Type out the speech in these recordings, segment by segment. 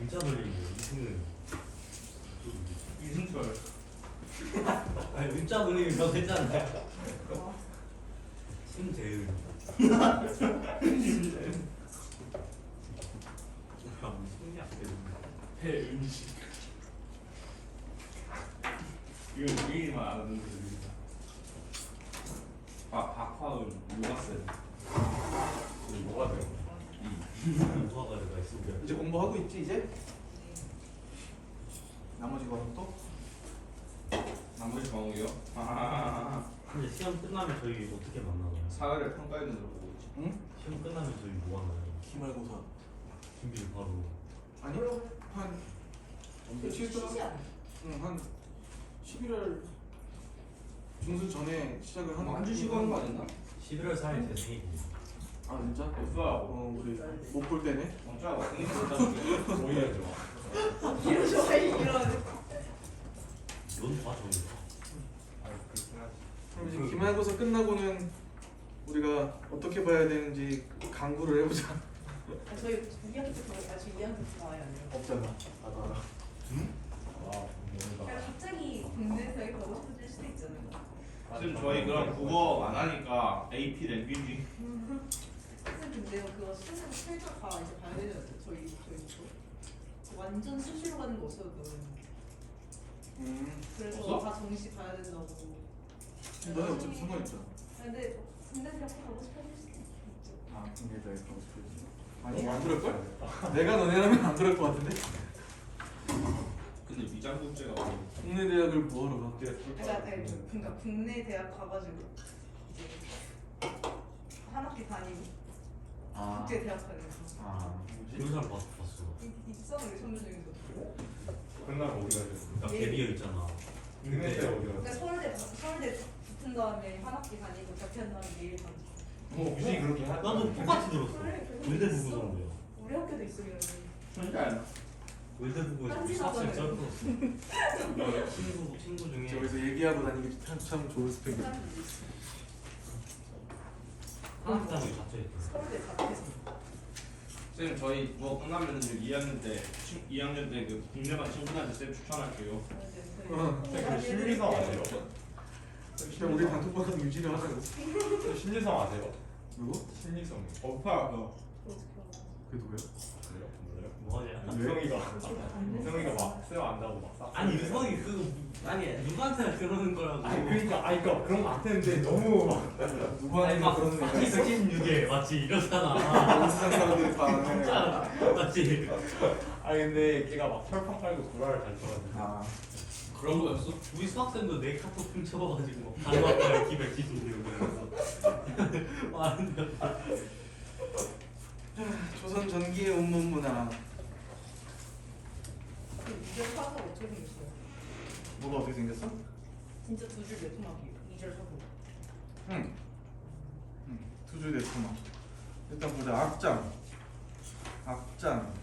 문자 돌리고 이승철. 아니 문자 돌리면 저 괜찮은데. 신재은. 배은식. 이거 우리만 아는 소리다. 박화은 누가쌤. 뭐가 돼요? 누가 가져가 있어? 이제 공부하고 있지 이제? 나머지 과목도? 나머지 과목이요? 근데 시험 끝나면 저희 어떻게 만나나요? 사회를 평가해주는 걸 보고 있지. 응? 시험 끝나면 저희 뭐 하나요? 기말고사. 준비를 바로. 아니 한 쉬지 않아요? 한 11월 중순 전에 시작을 하는. 한 주씩 하는 거 아니었나? 11월 4일 제 생일이에요. 아 진짜? 없어요. 우리 못 볼 때네. 진짜 생일 오히려 좋아. 이런 좋아해 이런. 넌 봐, 저희가. 그럼 이제 기말고사 끝나고는 우리가 어떻게 봐야 되는지 강구를 해보자. 저희 2학기 때 아직 2학기 때 나와야 돼요. 없잖아. 나도 알아. 와, 그러니까 갑자기 국내에서 이렇게 가고 싶어질 수도 있잖아요. 지금 저희 그럼 국어 안 하니까 AP 랭귀지. 선생님 근데요 그거 수능 최저 다 이제 봐야 되잖아요. 저희도 완전 수시로 가는 거 없어요. 그래서 없어? 다 정시 봐야 된다고. 너네 어차피 상관없잖아. 근데 국내대학 가고 싶어질 수도 있죠. 아 국내대에 가고 싶어지. 아니 안 그럴 걸? 내가 너네라면 안 그럴 것 같은데. 근데 미장국제가 어디? 국내 대학을 뭐하러 가? 그러니까 국내 대학 가가지고 이제 한 학기 다니고 국제 대학 다니고. 그런 사람 봤어. 있잖아 우리 선배 중에서. 그날 어디 가셨어? 나 개비어 있잖아. 국내 때 어디 그러니까 서울대 붙은 다음에 한 학기 다니고 대피한 다음에 내일 다니고. 무슨 그렇게 하? 나도 똑같이 들었어. 그래, 외대 부고 정도야. 우리 학교도 있어 이런. 그러니까 외대 부고에서 한지 학생 나잖아요. 쩔었어. 친구 중에 저기서 얘기하고 다니기 참 좋은 스펙이야. 사람들도 있어. 한국장이 자퇴했대. 서울대 자퇴해서. 쌤 저희 뭐 끝나면 2학년 때 그 국내만 친구들한테 쌤 추천할게요. 네, 심리성 아세요? 진짜 우리 단톡방송 유지를 하자고. 심리성 아세요? 누구? 심리성. 오빠 그 그게 누구야? 그래요? 몰라요? 뭐하냐? 유성이가 막 쌤 안다고 막 싹. 아니 유성이 그거 아니 누구한테 그러는 거라고. 그러니까 그런 거 같았는데 너무 막 누구한테 막 그러는 거야? 16에 마치 이러잖아. 세상 사람들이 다. 맞지? 아니 근데 걔가 막 철판 깔고 구라를 잘 쳐가지고. 아 그런 거였어? 우리 수학생도 내 카톡 훔쳐봐가지고 단어학과에 기백 기준이고 그랬어. 아는데 조선 전기의 온문 문화. 이절 사고 어떻게 생겼어요? 뭐가 어떻게 생겼어? 진짜 두 줄 매토막이에요. 이절 사고. 응. 두줄 냈구나. 일단 보자. 악장. 악장.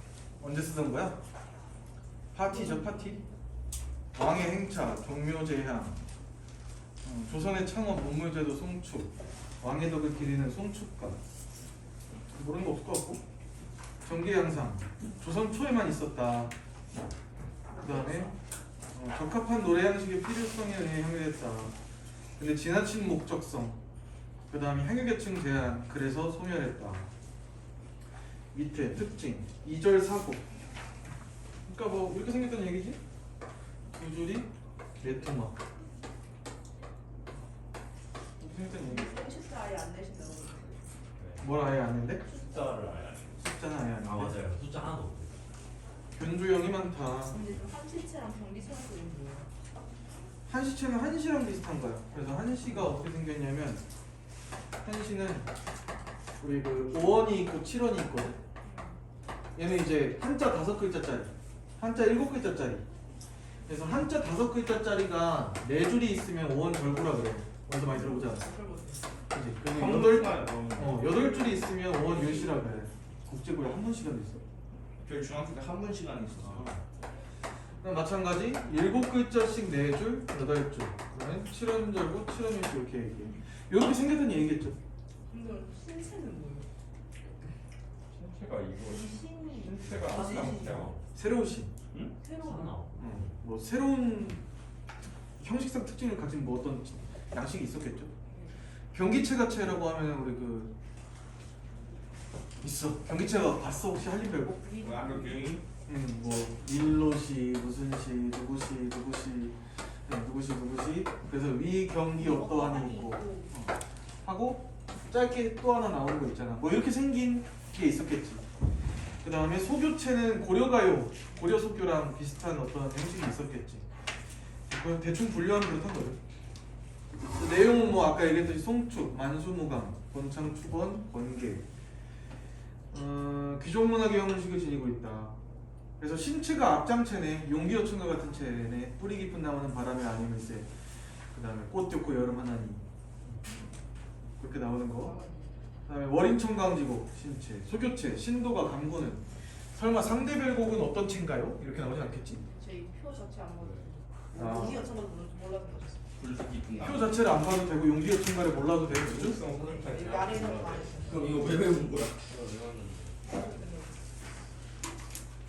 언제 쓰던 거야? 파티죠, 파티. 왕의 행차, 종묘제향. 조선의 창업, 문물제도 송축. 왕의 덕을 기리는 송축가. 모르는 거 없을 것 같고. 전개양상. 조선 초에만 있었다. 그 다음에 적합한 노래 양식의 필요성에 의해 향유했다. 근데 지나친 목적성. 그 다음에 향유계층 제한. 그래서 소멸했다. 밑에 특징. 2절 사고. 그러니까 뭐 이렇게 생겼다는 얘기지? 두 줄이 네토막. 이렇게 생겼다는 얘기지. 숫자 아예 안 내신다고. 뭘 아예 안 했는데? 숫자를 아예 안 해요. 숫자는 아예 안 했는데. 아 맞아요. 숫자 하나도 없대. 변조형이 많다. 근데 좀 한치체랑 경기체랑 그린 뭐예요? 한시체는 한시랑 비슷한 거야. 그래서 한시가 어떻게 생겼냐면 한시는 우리 그 5원이 있고 7원이 있거든. 얘는 이제 한자 5글자짜리, 한자 7글자짜리. 그래서 한자 5글자짜리가 4줄이 있으면 5원 절구라 그래. 완전 많이 들어보지 않았어? 그치? 그리고 8줄이 있으면 5원 율시라 그래. 국제고에 한 번 시간도 있어. 저희 중학교 때 한 분 시간이 있었어. 그럼 마찬가지 7글자씩 4줄, 8줄. 그러면 7원 절구, 7원 율시 이렇게 얘기해. 이렇게 생겼던 얘기겠죠. 근데 신체는 뭐예요? 신체가 이거 신이 신체가 자신이죠. 아무튼 새로우시. 새로운 나와. 뭐 새로운 형식상 특징을 가진 뭐 어떤 양식이 있었겠죠. 경기체가체라고 하면 우리 그 있어. 경기체가 봤어 혹시 한림별곡? 아까 교육이 뭐 일로시 무슨 시 누구시 누구시 누구시 누구시 그래서 위 경기 어떠하니 있고 하고 짧게 또 하나 나오는 거 있잖아. 뭐 이렇게 생긴 게 있었겠지. 그 다음에 소교체는 고려가요, 고려소교랑 비슷한 어떤 형식이 있었겠지. 그냥 대충 분류하면 그렇단 거죠. 그 내용은 뭐 아까 얘기했듯이 송축, 만수무강, 권창축원, 권계. 귀족문학의 형식을 지니고 있다. 그래서 신체가 앞장체네, 용기어천과 같은 체네, 뿌리 깊은 나무는 바람에 아니면세. 그 다음에 꽃 폈고 여름 하나니. 그렇게 나오는 거. 그 다음에 월인천강지곡 신체, 소교체, 신도가 감고는. 설마 상대별곡은 어떤 체인가요? 이렇게 나오지 않겠지? 저희 표 자체 안 아. 먹어요. 여기 어쩌면 몰라서 그러셨어요. 불수 깊은 표 자체를 안 봐도 되고 용기어천가를 몰라도 되고 그죠? 특성 소득할 여기 아래에서 다 그럼 이거 왜 배운 거야?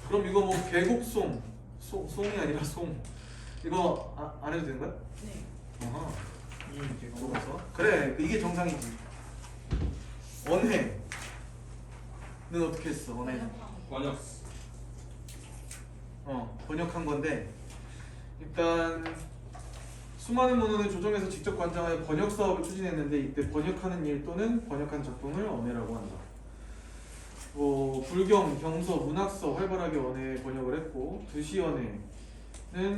그럼 이거 뭐 계곡송, 송이 아니라 송 이거 안 해도 되는 거야? 네. 어허. 계곡에서 그래 이게 정상이지. 언해는 어떻게 했어? 언해 번역. 번역한 건데 일단 수많은 문헌을 조정해서 직접 관장하여 번역 사업을 추진했는데 이때 번역하는 일 또는 번역한 작품을 언해라고 한다. 뭐 불경, 경서, 문학서 활발하게 언해 번역을 했고 두시 언해는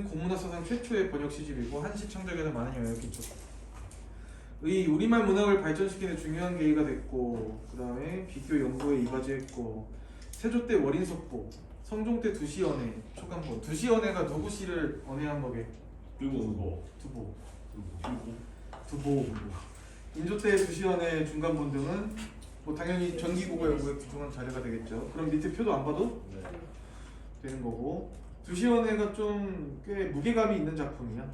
공문화사상 최초의 번역 시집이고 한시 창작에는 많은 영향을 끼쳤고 의 우리말 문학을 발전시키는 중요한 계기가 됐고 그 다음에 비교 연구에 이바지했고 세조 때 월인석보, 성종 때 두시 언해, 초간본. 두시 언해가 누구 시를 언해한 거게? 그리고 두보. 두보. 인조 때 두시 언해 중간본 등은 뭐 당연히 전기국어 연구에 구성한 자료가 되겠죠. 그럼 밑에 표도 안 봐도 네. 되는 거고 두시 언해가 좀 꽤 무게감이 있는 작품이야.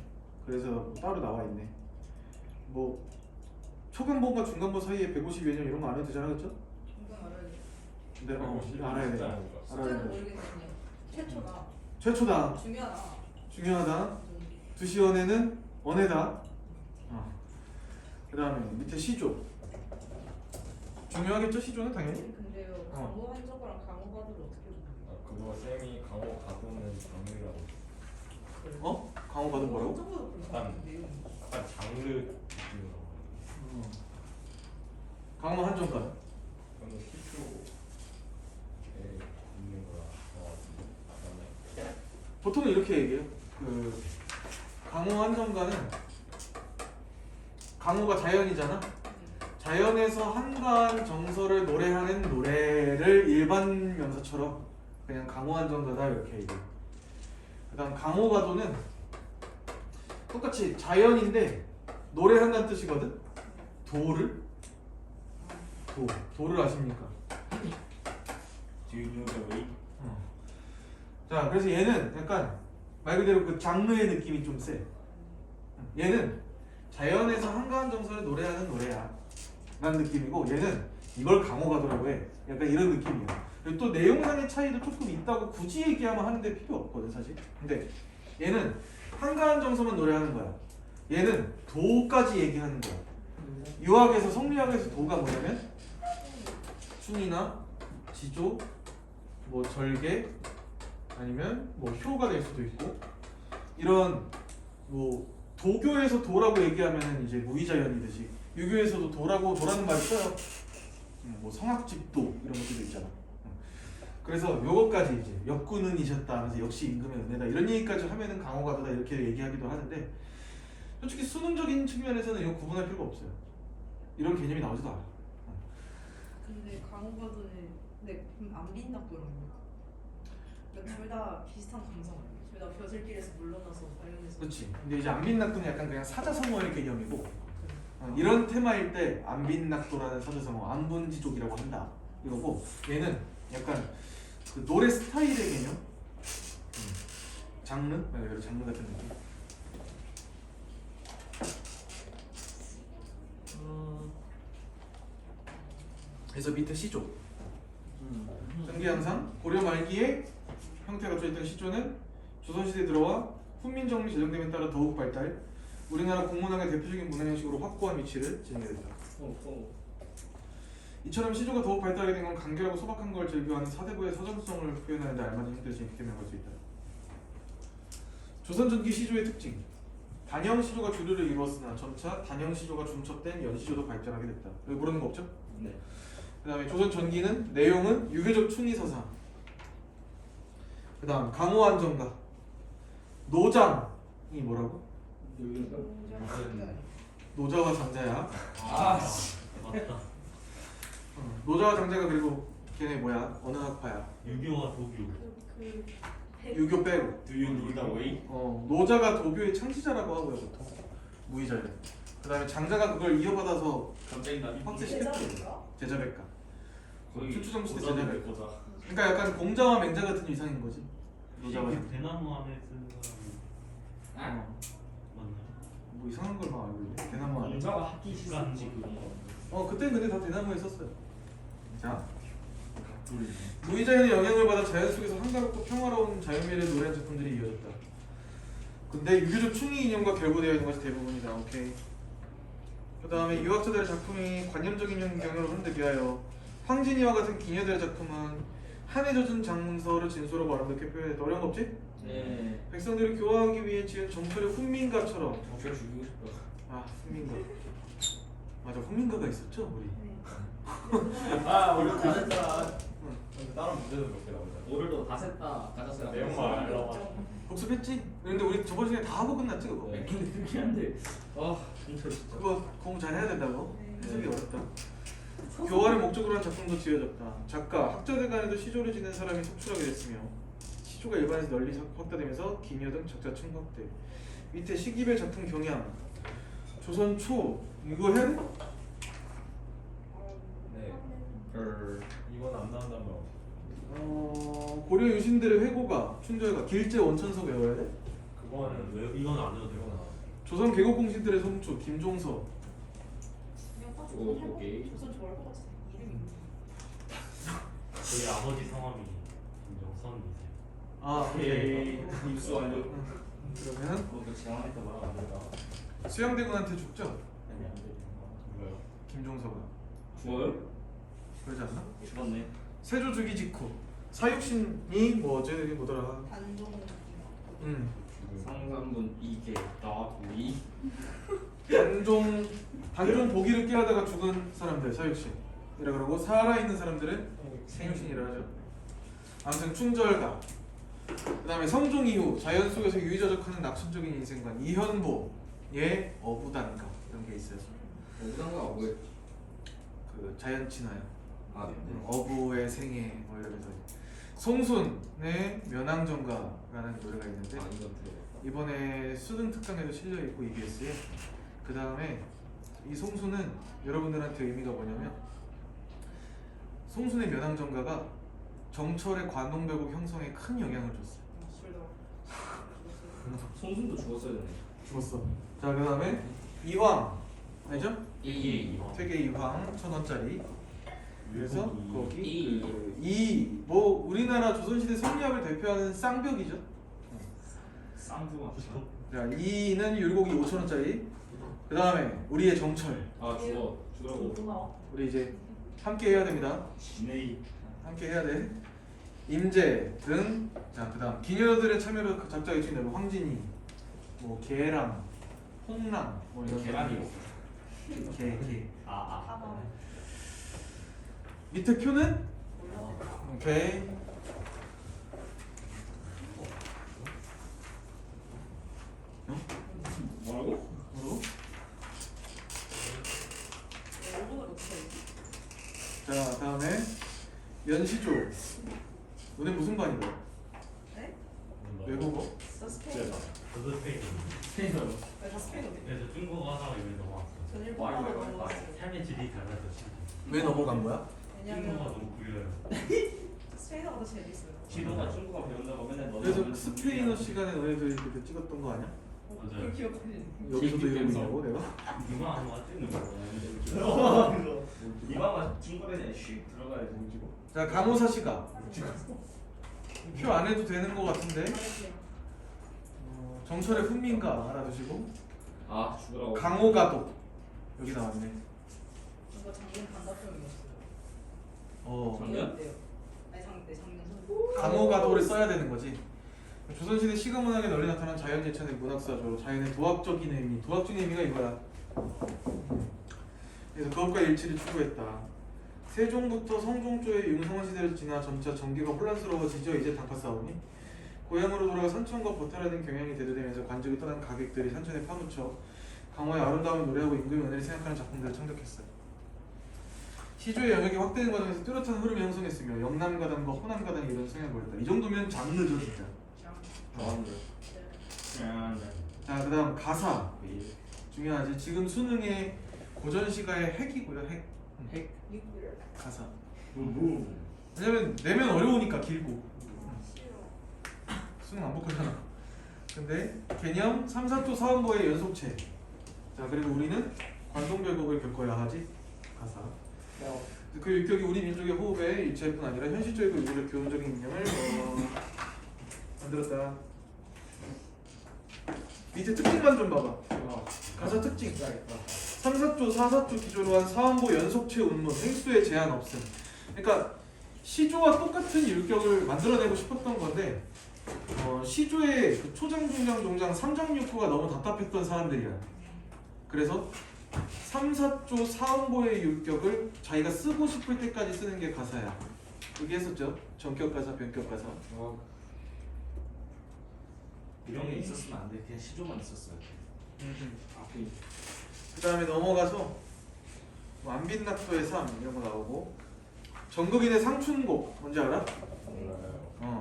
그래서 따로 나와 있네. 뭐 초간본과 중간본 사이에 150여 년 이런 거 안 해도 되잖아, 그렇죠? 중간 알아야 돼요. 근데 알아야 돼. 알아야 숫자는 돼. 모르겠거든요. 최초다. 최초다. 중요하다. 중요하다. 두시 언해는 언해다. 그 다음에 밑에 시조. 중요하겠죠, 시조는 당연히. 근데요. 강호 한적어랑 강호 가도를 어떻게 보세요? 그거 쌤이 강호 가도는 장르라고. 강호 가도 뭐라고? 한적어도 그런 약간 내용이. 약간 장르 느낌으로. 강호 한정관. 그건 시초에 있는 거라. 맞네. 보통은 이렇게 얘기해요. 그 강호 한정관은 강호가 자연이잖아. 자연에서 한가한 정서를 노래하는 노래를 일반 명사처럼 그냥 강호 한정가다 이렇게 얘기해. 그다음 강호가도는 똑같이 자연인데 노래한다는 뜻이거든. 도를 아십니까? Do you know the way? 자, 그래서 얘는 약간 말 그대로 그 장르의 느낌이 좀 세. 얘는 자연에서 한가한 정서를 노래하는 노래야 라는 느낌이고 얘는 이걸 강호가도라고 해. 약간 이런 느낌이야. 그리고 또 내용상의 차이도 조금 있다고 굳이 얘기하면 하는데 필요 없거든 사실. 근데 얘는 한가한 정서만 노래하는 거야. 얘는 도까지 얘기하는 거야. 유학에서 성리학에서 도가 뭐냐면 춘이나 지조, 뭐 절개 아니면 뭐 효가 될 수도 있고 이런 뭐 도교에서 도라고 얘기하면 이제 무의자연이듯이 유교에서도 도라는 말을 써요. 뭐 성악집도 이런 것들도 있잖아. 그래서 요것까지 이제 역군은이셨다 하면서 역시 임금의 은혜다 이런 얘기까지 하면은 강호가도다 이렇게 얘기하기도 하는데 솔직히 수능적인 측면에서는 이거 구분할 필요가 없어요. 이런 개념이 나오지도 않아. 근데 강호 가도는 안 빛나고 이런 거. 그러니까 둘 다 비슷한 감성 아니에요? 둘 다 벼슬길에서 물러나서 관련해서. 그렇지. 근데 이제 안빈낙도는 약간 그냥 사자성어의 개념이고 이런 테마일 때 안빈낙도라는 사자성어 안분지족이라고 한다 이거고 얘는 약간 그 노래 스타일의 개념, 장르, 말 그대로 장르 같은 느낌. 그래서 밑에 시조. 전기양상 고려 말기에 형태가 갖춰있던 시조는 조선시대에 들어와 훈민정음이 제정됨에 따라 더욱 발달, 우리나라 공문학의 대표적인 문화 형식으로 확고한 위치를 지니게 됐다. 이처럼 시조가 더욱 발달하게 된 건 간결하고 소박한 걸 즐겨하는 사대부의 서정성을 표현하는 데 알맞은 형태를 이렇게 명할 수 있다. 조선 전기 시조의 특징. 단형 시조가 주류를 이루었으나 점차 단형 시조가 중첩된 연시조도 발전하게 됐다. 여기 모르는 거 없죠? 네. 그 다음에 조선 전기는 내용은 유교적 충의서상. 그 다음 강호안정가. 노장이 뭐라고? 노자와 장자야. 아, 맞다. 노자와 장자가 그리고 걔네 뭐야? 어느 학파야? 유교와 도교. 유교 빼고. Do you know the way? 노자가 도교의 창시자라고 하고요, 보통 무의자예요. 그 다음에 장자가 그걸 이어받아서 갑자기 나 확대시켰지. 제자백가. 거의 추추정 시대 고자네, 제자백. 고자. 그러니까 약간 공자와 맹자 같은 이상인 거지. 노자와 장자. 대나무 안에 쓰는 사람이 어, 맞나요? 뭐 이상한 걸 막 알고 있네. 대나무 안에. 공자가 학기 시간지 그런 거. 그때 근데 다 대나무에 썼어요. 자, 무의자에는 영향을 받아 자연 속에서 한가롭고 평화로운 자연미를 노래한 작품들이 이어졌다. 근데 유교적 충의 이념과 결부되어 있는 것이 대부분이다. 오케이. 그 다음에 유학자들의 작품이 관념적인 경향으로 흐르기 위하여 황진이와 같은 기녀들의 작품은 한에 젖은 장서를 진솔하고 아름답게 표현했다. 어려운 거 없지? 네. 백성들을 교화하기 위해 지은 정철의 훈민가처럼. 정철 죽이고 싶다. 아, 훈민가. 맞아, 훈민가가 있었죠, 우리. 아, 오늘 다 셌다. 근데 다른 문제도 몇 개 나오잖아. 오늘도 다 셌다. 가졌어요. 내용만 알려봐. 복습했지? 근데 우리 저번 시간에 다 하고 끝났지 그거? 근데 그렇긴 한데. 아, 정철 진짜. 그거 공부 잘 해야 된다고? 네. 해석이 어렵다. 교화를 목적으로 한 작품도 지어졌다. 작가, 학자들 간에도 시조를 지낸 사람이 속출하게 됐으며 시조가 일반에서 널리 확대되면서 기녀 등 적자층 확대. 밑에 시기별 작품 경향. 조선 초 이거 해야 돼? 네. 이건 안 나온다면 고려 유신들의 회고가 춘절가 길제 원천서 외워야 돼? 그거는 왜 이건 안 해도 되구나. 조선 개국공신들의 송초 김종서. 오케이. 조선 좋아할 것 같아. 이름이. 저희 아버지 성함이 김정선이세요. 아 오케이. 입수 완료. 그러면 그 지나가니까 말하면 안 된다. 수양대군한테 죽죠? 아니 안 돼. 뭐요? 김종서가. 죽어요? 그러지 않나? 죽었네. 세조 주기 직후 사육신이 뭐지? 뭐더라? 단종. 상산분 이게 나구이. 단종 보기를 깨하다가 죽은 사람들 사육신이라 그러고 살아있는 사람들은 생육신이라 하죠. 아무튼 충절가. 그 다음에 성종 이후 자연 속에서 유의저적하는 낙천적인 인생관 이현보의 어부단가 이런 게 있어요. 오상가 뭐였지? 그 자연 친화요. 아 네. 어부의 생애 뭐 이러면서 송순의 면왕정가라는 노래가 있는데 아 이건 들어봤다. 이번에 수능 특강에도 실려 있고 EBS에. 그 다음에 이 송수는 여러분들한테 의미가 뭐냐면 송순의 면왕정가가 정철의 관동배국 형성에 큰 영향을 줬어요. 송순도 죽었어야 되네. 죽었어. 자, 그 다음에 이황 알죠? 이. 퇴계 이황 1,000원짜리. 그래서 거기 이. 뭐 우리나라 조선시대 성리학을 대표하는 쌍벽이죠. 쌍두가. 자, 이는 율곡이 5,000원짜리. 그 다음에 우리의 정철. 아 죽으라고. 고마워. 우리 이제 함께 해야 됩니다. 진해이. 함께 해야 돼. 임제 등. 자, 그다음 기녀들의 참여로 그 작자 유치는 뭐 황진이, 뭐 계랑, 홍랑, 뭐 이런 계란이요. 개. 사과. 밑에 표는 몰라. 오케이. 뭐라고? 뭐로? 일본어로 어떻게 하지? 자, 다음에 연시조. 너네 무슨 반인 거야? 네? 외국어? 저 스페인. 저도 스페인. 스페인어로. 다 스페인어네. 그래서 중국어 하다가 여기 넘어왔어요. 전 일본어로 와이. 넘어갔어요. 삶의 질이 달라서 왜 넘어간 거야? 중국어가 왜냐면 너무 구려요. 스페인어가 더 재밌어요. 지도가 중국어 배운다고 맨날 너네 그래서 하면 스페인어 시간에 너네들이 그때 찍었던 거 아니야? 맞아요. 그걸 기억하는. 여기서도 이러고 있냐고 내가? 누가 안 왔지? 이방만 중국에 슉 들어가야지. 자, 강호사 시가. 표 안 해도 되는 것 같은데. 알았어요. 정철의 훈민가 알아두시고 아 죽으라고. 강호가도 여기 나왔네. 이거 작년 반답형이었어요. 작년? 어때요? 아니 작년 선. 강호가도를 써야 되는 거지. 조선시대 시가문학에 널리 나타난 자연 예찬의 문학사조. 자연의 도학적인 의미. 도학적인 의미가 이거야. 그래서 그것과 일치를 추구했다. 세종부터 성종조의 융성한 시대를 지나 점차 전개가 혼란스러워지죠. 이제 단파 싸움이. 고향으로 돌아가 산천과 보탈하는 경향이 대두되면서 관직을 떠난 가객들이 산천에 파묻혀 강화의 아름다움을 노래하고 임금의 은혜를 생각하는 작품들을 창작했어요. 시조의 영역이 확대된 과정에서 뚜렷한 흐름이 형성했으며 영남가단과 호남가단이 이런 성향을 보였다. 이 정도면 장르죠 진짜. 좋아하는데. 자 그다음 가사 중요하지. 지금 수능의 고전시가의 핵이고요. 핵 가사. 왜냐면 내면 어려우니까 길고 수능 안 붙거잖아. 근데 개념 3, 4조 사원보의 연속체. 자 그리고 우리는 관동별곡을 겪어야 하지. 가사. 그 율격이 우리 민족의 호흡에 일치할 뿐 아니라 현실적이고 유구적 교훈적인 인형을 만들었다. 밑에 특징만 좀 봐봐. 가사 특징. 3, 4조, 4, 4조 기조로 한 사원보 연속체 운문, 횡수에 제한 없음. 그러니까 시조와 똑같은 율격을 만들어내고 싶었던 건데 시조의 그 초장, 중장, 종장, 3장 6구가 너무 답답했던 사람들이야. 그래서 3, 4조 사원보의 율격을 자기가 쓰고 싶을 때까지 쓰는 게 가사야. 그게 했었죠. 전격 가사, 변격 가사. 이런 게 있었으면 안 돼. 그냥 시조만 있었어요. 그 다음에 넘어가서 완빈낙도의 삶 이런 거 나오고 정극인의 상춘곡 뭔지 알아?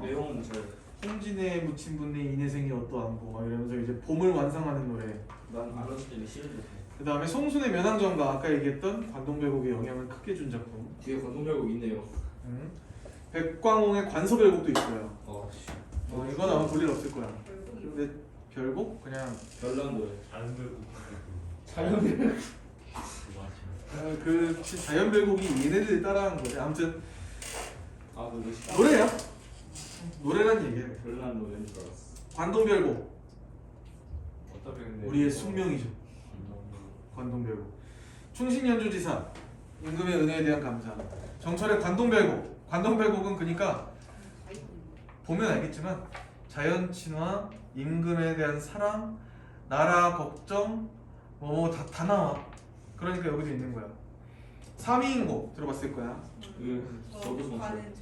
내용은 잘. 홍진에 묻힌 분의 인해생이 어떠한고 막 이러면서 이제 봄을 완성하는 노래. 난 알아서 때문에 싫은데. 그 다음에 송순의 면항정가 아까 얘기했던 관동별곡의 영향을 크게 준 작품. 뒤에 관동별곡 있네요. 백광홍의 관서별곡도 있어요. 씨. 이건 아마 볼 일 없을 거야. 근데 별곡? 그냥 별난도에. 자연별곡. 그 자연별곡이 얘네들이 따라한 거지. 아무튼 그거 노래야. 노래란 얘기야. 별난 노래인 줄 알았어. 관동별곡 어차피 근데 우리의 숙명이죠. 관동별곡. 충신연주지사 임금의 은혜에 대한 감사. 정철의 관동별곡. 관동별곡은 그러니까 보면 알겠지만 자연 친화, 임금에 대한 사랑, 나라 걱정 다 나와. 그러니까 여기도 있는 거야. 삼위인곡 들어봤을 거야. 저도 송수.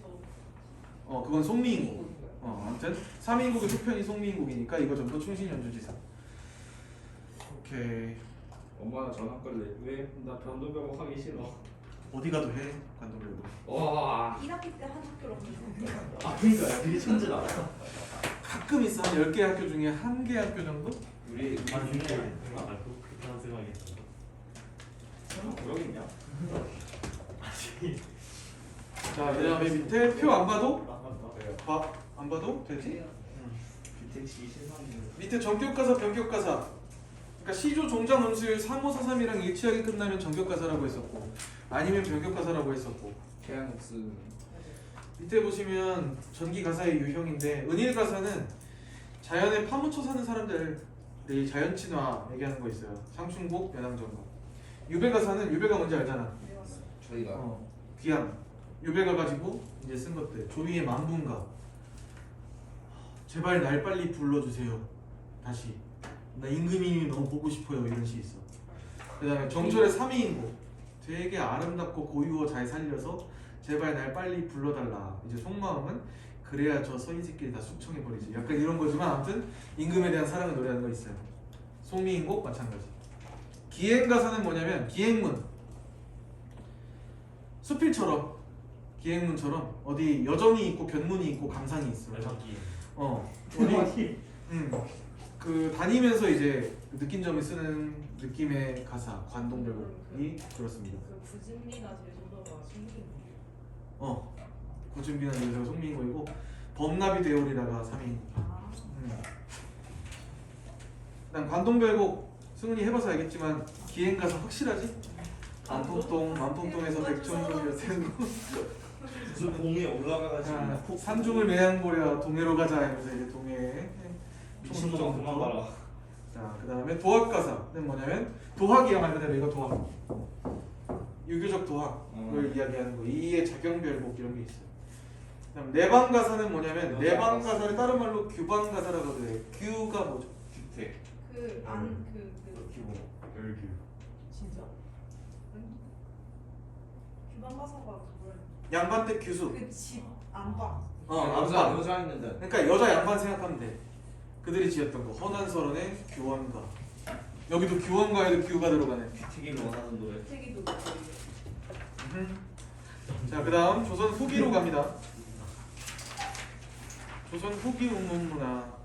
그건 송미인곡. 아무튼 삼위인곡의 속편이 송미인곡이니까 이거 전부 충신연주지사. 오케이. 엄마가 전화 걸래. 왜? 나 변동별곡 하기 싫어. 어디 가도 해 관동별곡. 와. 1학기 때 한 학교로 갔는데. 그러니까 되게 천재다. 가끔 있어. 한 10개 학교 중에 1개 학교 정도? 우리 아 중에 근데 그렇게 한 생각이 있어. 설마 구역이냐? 자, 그 다음에 밑에 표 안 봐도? 안 봐도 되지? 비택시 실망이네. 밑에 전격가사, 변격가사. 그러니까 시조, 종장, 음수율 3543이랑 일치하게 끝나면 전격가사라고 했었고 아니면 변격가사라고 했었고 태양옥스. 밑에 보시면 전기가사의 유형인데 은일가사는 자연에 파묻혀 사는 사람들이 자연친화 얘기하는 거 있어요. 상충곡, 면항정가. 유배가사는 유배가 뭔지 알잖아. 저희가 귀양. 유배가 가지고 이제 쓴 것들. 조위의 만분가. 제발 날 빨리 불러주세요. 다시. 나 임금님이 너무 보고 싶어요. 이런 시 있어. 그 다음에 정철의 3위인곡. 되게 아름답고 고유어 잘 살려서 제발 날 빨리 불러달라. 이제 속마음은 그래야 저 서인 새끼리 다 숙청해버리지. 약간 이런 거지만 아무튼 임금에 대한 사랑을 노래하는 거 있어요. 송미인곡 마찬가지. 기행가사는 뭐냐면 기행문. 수필처럼 기행문처럼 어디 여정이 있고 견문이 있고 감상이 있어. 열정기. 어디 그 다니면서 이제 느낀 점을 쓰는 느낌의 가사 관동별곡이 그렇습니다. 그 부진리나 제주도가 숨긴 고준비나 여자가 송미인곡이고 범나비 대오리라가 3인. 난 관동별곡 승훈이 해봐서 알겠지만 기행가사 확실하지? 만풍동에서 백천군이라 태우고 무슨 공에 올라가가지고 자, 콕 산중을 매양보려 동해로 가자 하면서 이제 동해 미친 놈 그만 봐라. 자, 그 다음에 도학가사는 뭐냐면 도학이야 말 그대로 이거 도학. 유교적 도학을 이야기하는 거. 이의 작용별복 이런 게 있어요. 그다음 내방가사는 뭐냐면 내방가사를 다른 말로 규방가사라고 그래. 규가 뭐죠? 주택. 기본 열규. 진짜? 규방 가사가 그걸 양반대 규수. 그집 안방. 여자 여자 있는데. 그러니까 여자 양반 생각하면 돼. 그들이 지었던 거. 허난설원의 규원가. 여기도 규원가에도 규가 들어가네. 귀튀기를 원하는 노래. 태기도 자, 그 다음 조선 후기로 갑니다. 조선 후기 운문문화.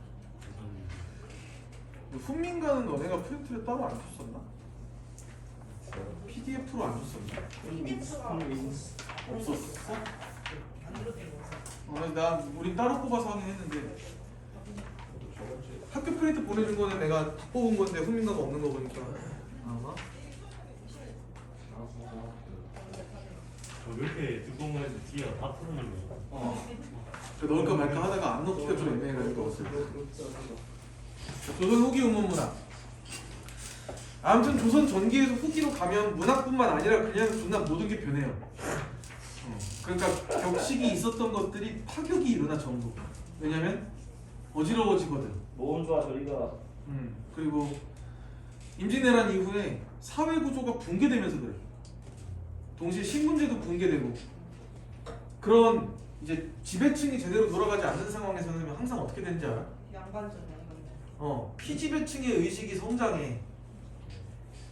훈민가는 너네가 프린트를 따로 안 줬었나? PDF로 안 줬었나? PDF가 없었어? 안 들었던 거 같아. 나 우린 따로 뽑아서 하긴 했는데 학교 프린트 보내준 거는 내가 다 뽑은 건데 훈민가가 없는 거 보니까 아마 왜 이렇게 두꺼운 거에서 뒤에 다 풀어놓는 거야? 그래 넣을까 말까 하다가 안 넣기가 좀 애매해가지고 조선 후기 운문문화. 아무튼 조선 전기에서 후기로 가면 문학뿐만 아니라 그냥 존나 모든 게 변해요. 그러니까 격식이 있었던 것들이 파격이 일어나 전부. 왜냐면 어지러워지거든. 노원주와 저리가 그리고 임진왜란 이후에 사회 구조가 붕괴되면서 그래. 동시에 신분제도 붕괴되고 그런 이제 지배층이 제대로 돌아가지 않는 상황에서는 항상 어떻게 되는지 알아? 양반전. 피지배층의 의식이 성장해.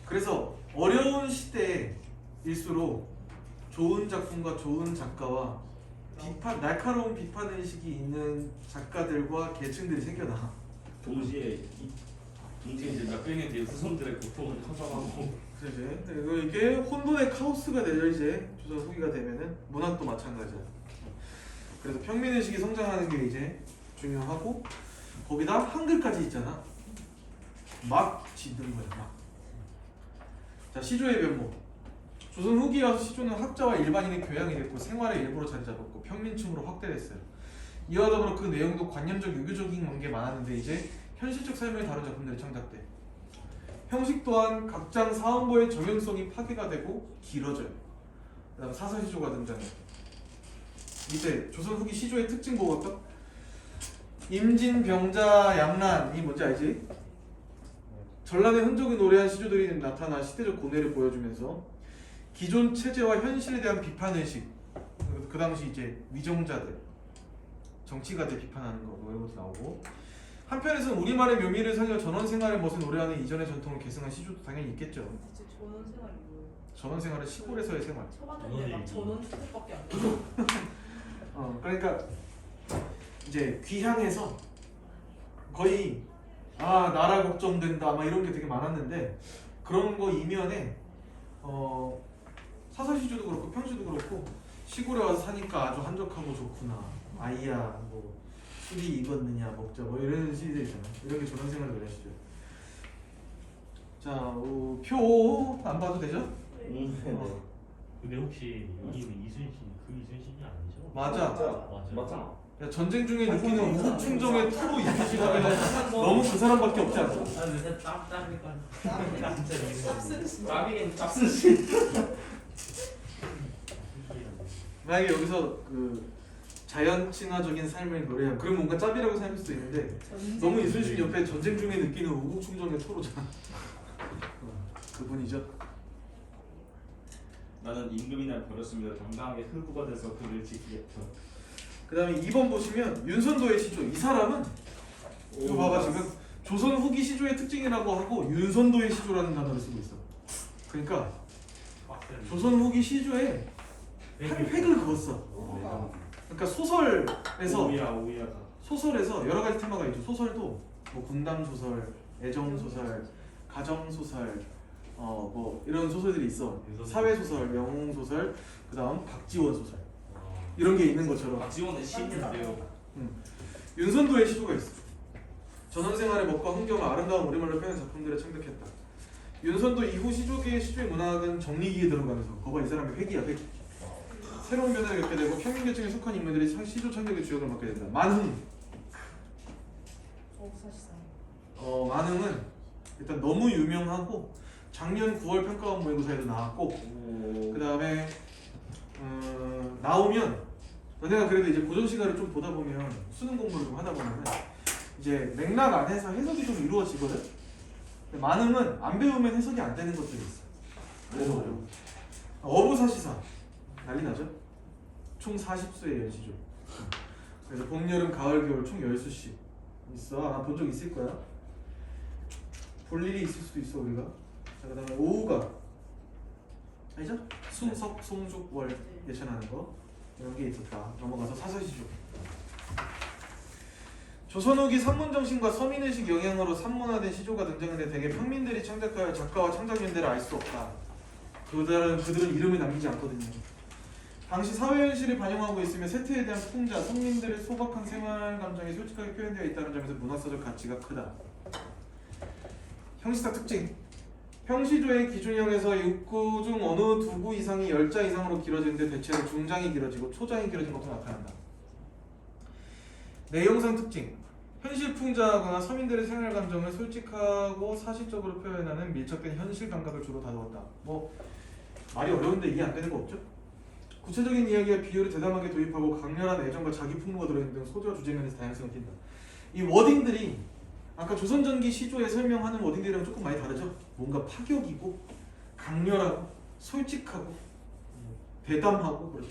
그래서 어려운 시대일수록 좋은 작품과 좋은 작가와 날카로운 비판 의식이 있는 작가들과 계층들이 생겨나. 동시에 이제 몇 백년 뒤에 후손들의 고통을 커져가고. 그래서 이게 혼돈의 카오스가 되죠. 이제 조선 후기가 되면은 문학도 마찬가지야. 그래서 평민 의식이 성장하는 게 이제 중요하고 거기다 한글까지 있잖아. 막 짓는 거야. 막. 자, 시조의 면목. 조선 후기에 와서 시조는 학자와 일반인의 교양이 됐고 생활의 일부로 자리 잡았고 평민층으로 확대됐어요. 이와 더불어 그 내용도 관념적 유교적인 게 많았는데 이제 현실적 삶을 다룬 작품들이 창작돼. 형식 또한 각장 사원보의 정형성이 파괴가 되고 길어져요. 그 다음 사설시조가 등장해. 밑에 조선 후기 시조의 특징 보고 갈까? 임진, 병자, 양란이 뭔지 알지? 전란의 흔적을 노래한 시조들이 나타나 시대적 고뇌를 보여주면서 기존 체제와 현실에 대한 비판의식, 그 당시 이제 위정자들, 정치가들 비판하는 거 이런 것도 나오고 한편에서는 우리말의 묘미를 살려 전원생활의 멋을 노래하는 이전의 전통을 계승한 시조도 당연히 있겠죠. 대체 전원 생활이 뭐예요? 전원생활은 시골에서의 생활. 초반에 막 전원 주택밖에 안 돼. 그러니까 이제 귀향해서 거의 나라 걱정된다 막 이런 게 되게 많았는데 그런 거 이면에 사설시조도 그렇고 평시도 그렇고 시골에 와서 사니까 아주 한적하고 좋구나. 아이야 뭐 술이 익었느냐 먹자 뭐 이런 시들 있잖아. 이런 게 전원생활을 노래하시죠. 자, 표 안 봐도 되죠? 근데 혹시 여기는 이순신 그 이순신이 아니죠? 맞아. 맞잖아. 야, 전쟁 중에 느끼는 우국 충정의 투로 이순신하면 너무 그 사람밖에 없지 않나? 아 근데 짭짭이니까 쌉쓰는 짭이긴 짭쓰지. 만약에 여기서 그 자연친화적인 삶을 노래하면 그럼 뭔가 짭이라고 생각할 수도 있는데 너무 이순신 옆에 전쟁 중에 느끼는 우국 충정의 투로잖아. 그분이죠. 나는 임금이나 버렸습니다. 당당하게 흑우가 돼서 그를 지키겠다. 그 다음에 2번 보시면 윤선도의 시조. 이 사람은 이거 봐봐 지금 조선 후기 시조의 특징이라고 하고 윤선도의 시조라는 단어를 쓰고 있어. 그러니까 조선 후기 시조에 획을 그었어. 그러니까 소설에서 소설에서 여러 가지 테마가 있죠. 소설도 뭐 군담 소설, 애정 소설, 가정 소설, 뭐 이런 소설들이 있어. 사회 소설, 영웅 소설, 그다음 박지원 소설 이런 게 있는 것처럼 박지원의 시인인데요. 윤선도의 시조가 있어. 전원생활의 멋과 흥겨와 아름다운 우리말로 표현한 작품들을 창작했다. 윤선도 이후 시조계의 시조의 문학은 정리기에 들어가면서 거봐 이 사람이 획이야 획. 새로운 변화를 겪게 되고 평민계층에 속한 인물들이 시조 창작의 주역을 맡게 된다. 만흥. 사실상. 만흥은 일단 너무 유명하고 작년 9월 평가원 모의고사에도 나왔고 그 다음에 나오면 너네가 그래도 이제 고전 시간을 좀 보다 보면 수능 공부를 좀 하다 보면 이제 맥락 안에서 해석이 좀 이루어지거든. 근데 만흥은 안 배우면 해석이 안 되는 것들이 있어. 그래서 어려워. 어부사시사 난리 나죠? 총 40수의 연시죠. 그래서 봄, 여름, 가을, 겨울 총 10수씩 있어. 아마 본 적 있을 거야. 볼 일이 있을 수도 있어 우리가. 자, 그 다음에 오후가 알죠? 수, 석, 송, juk, 월 예찬하는 거 이런 게 있었다. 넘어가서 사사시조. 조선 후기 산문정신과 서민의식 영향으로 산문화된 시조가 등장했는데 대개 평민들이 창작하여 작가와 창작연대를 알 수 없다. 그들은 이름을 남기지 않거든요. 당시 사회현실을 반영하고 있으며 세태에 대한 풍자, 성민들의 소박한 생활 감정이 솔직하게 표현되어 있다는 점에서 문화사적 가치가 크다. 형식사 특징. 형시조의 기준형에서 6구 중 어느 2구 이상이 10자 이상으로 길어지는데 대체로 중장이 길어지고 초장이 길어진 것으로 나타난다. 내용상 특징. 현실 풍자하거나 서민들의 생활 감정을 솔직하고 사실적으로 표현하는 밀착된 현실 감각을 주로 다루었다. 뭐 말이 어려운데 이해 안 되는 거 없죠? 구체적인 이야기와 비유를 대담하게 도입하고 강렬한 애정과 자기 풍부가 들어있는 등 소재와 주제면에서 다양성을 띈다. 이 워딩들이 아까 조선전기 시조에 설명하는 워딩들이랑 조금 많이 다르죠? 뭔가 파격이고 강렬하고 솔직하고 대담하고 그렇죠.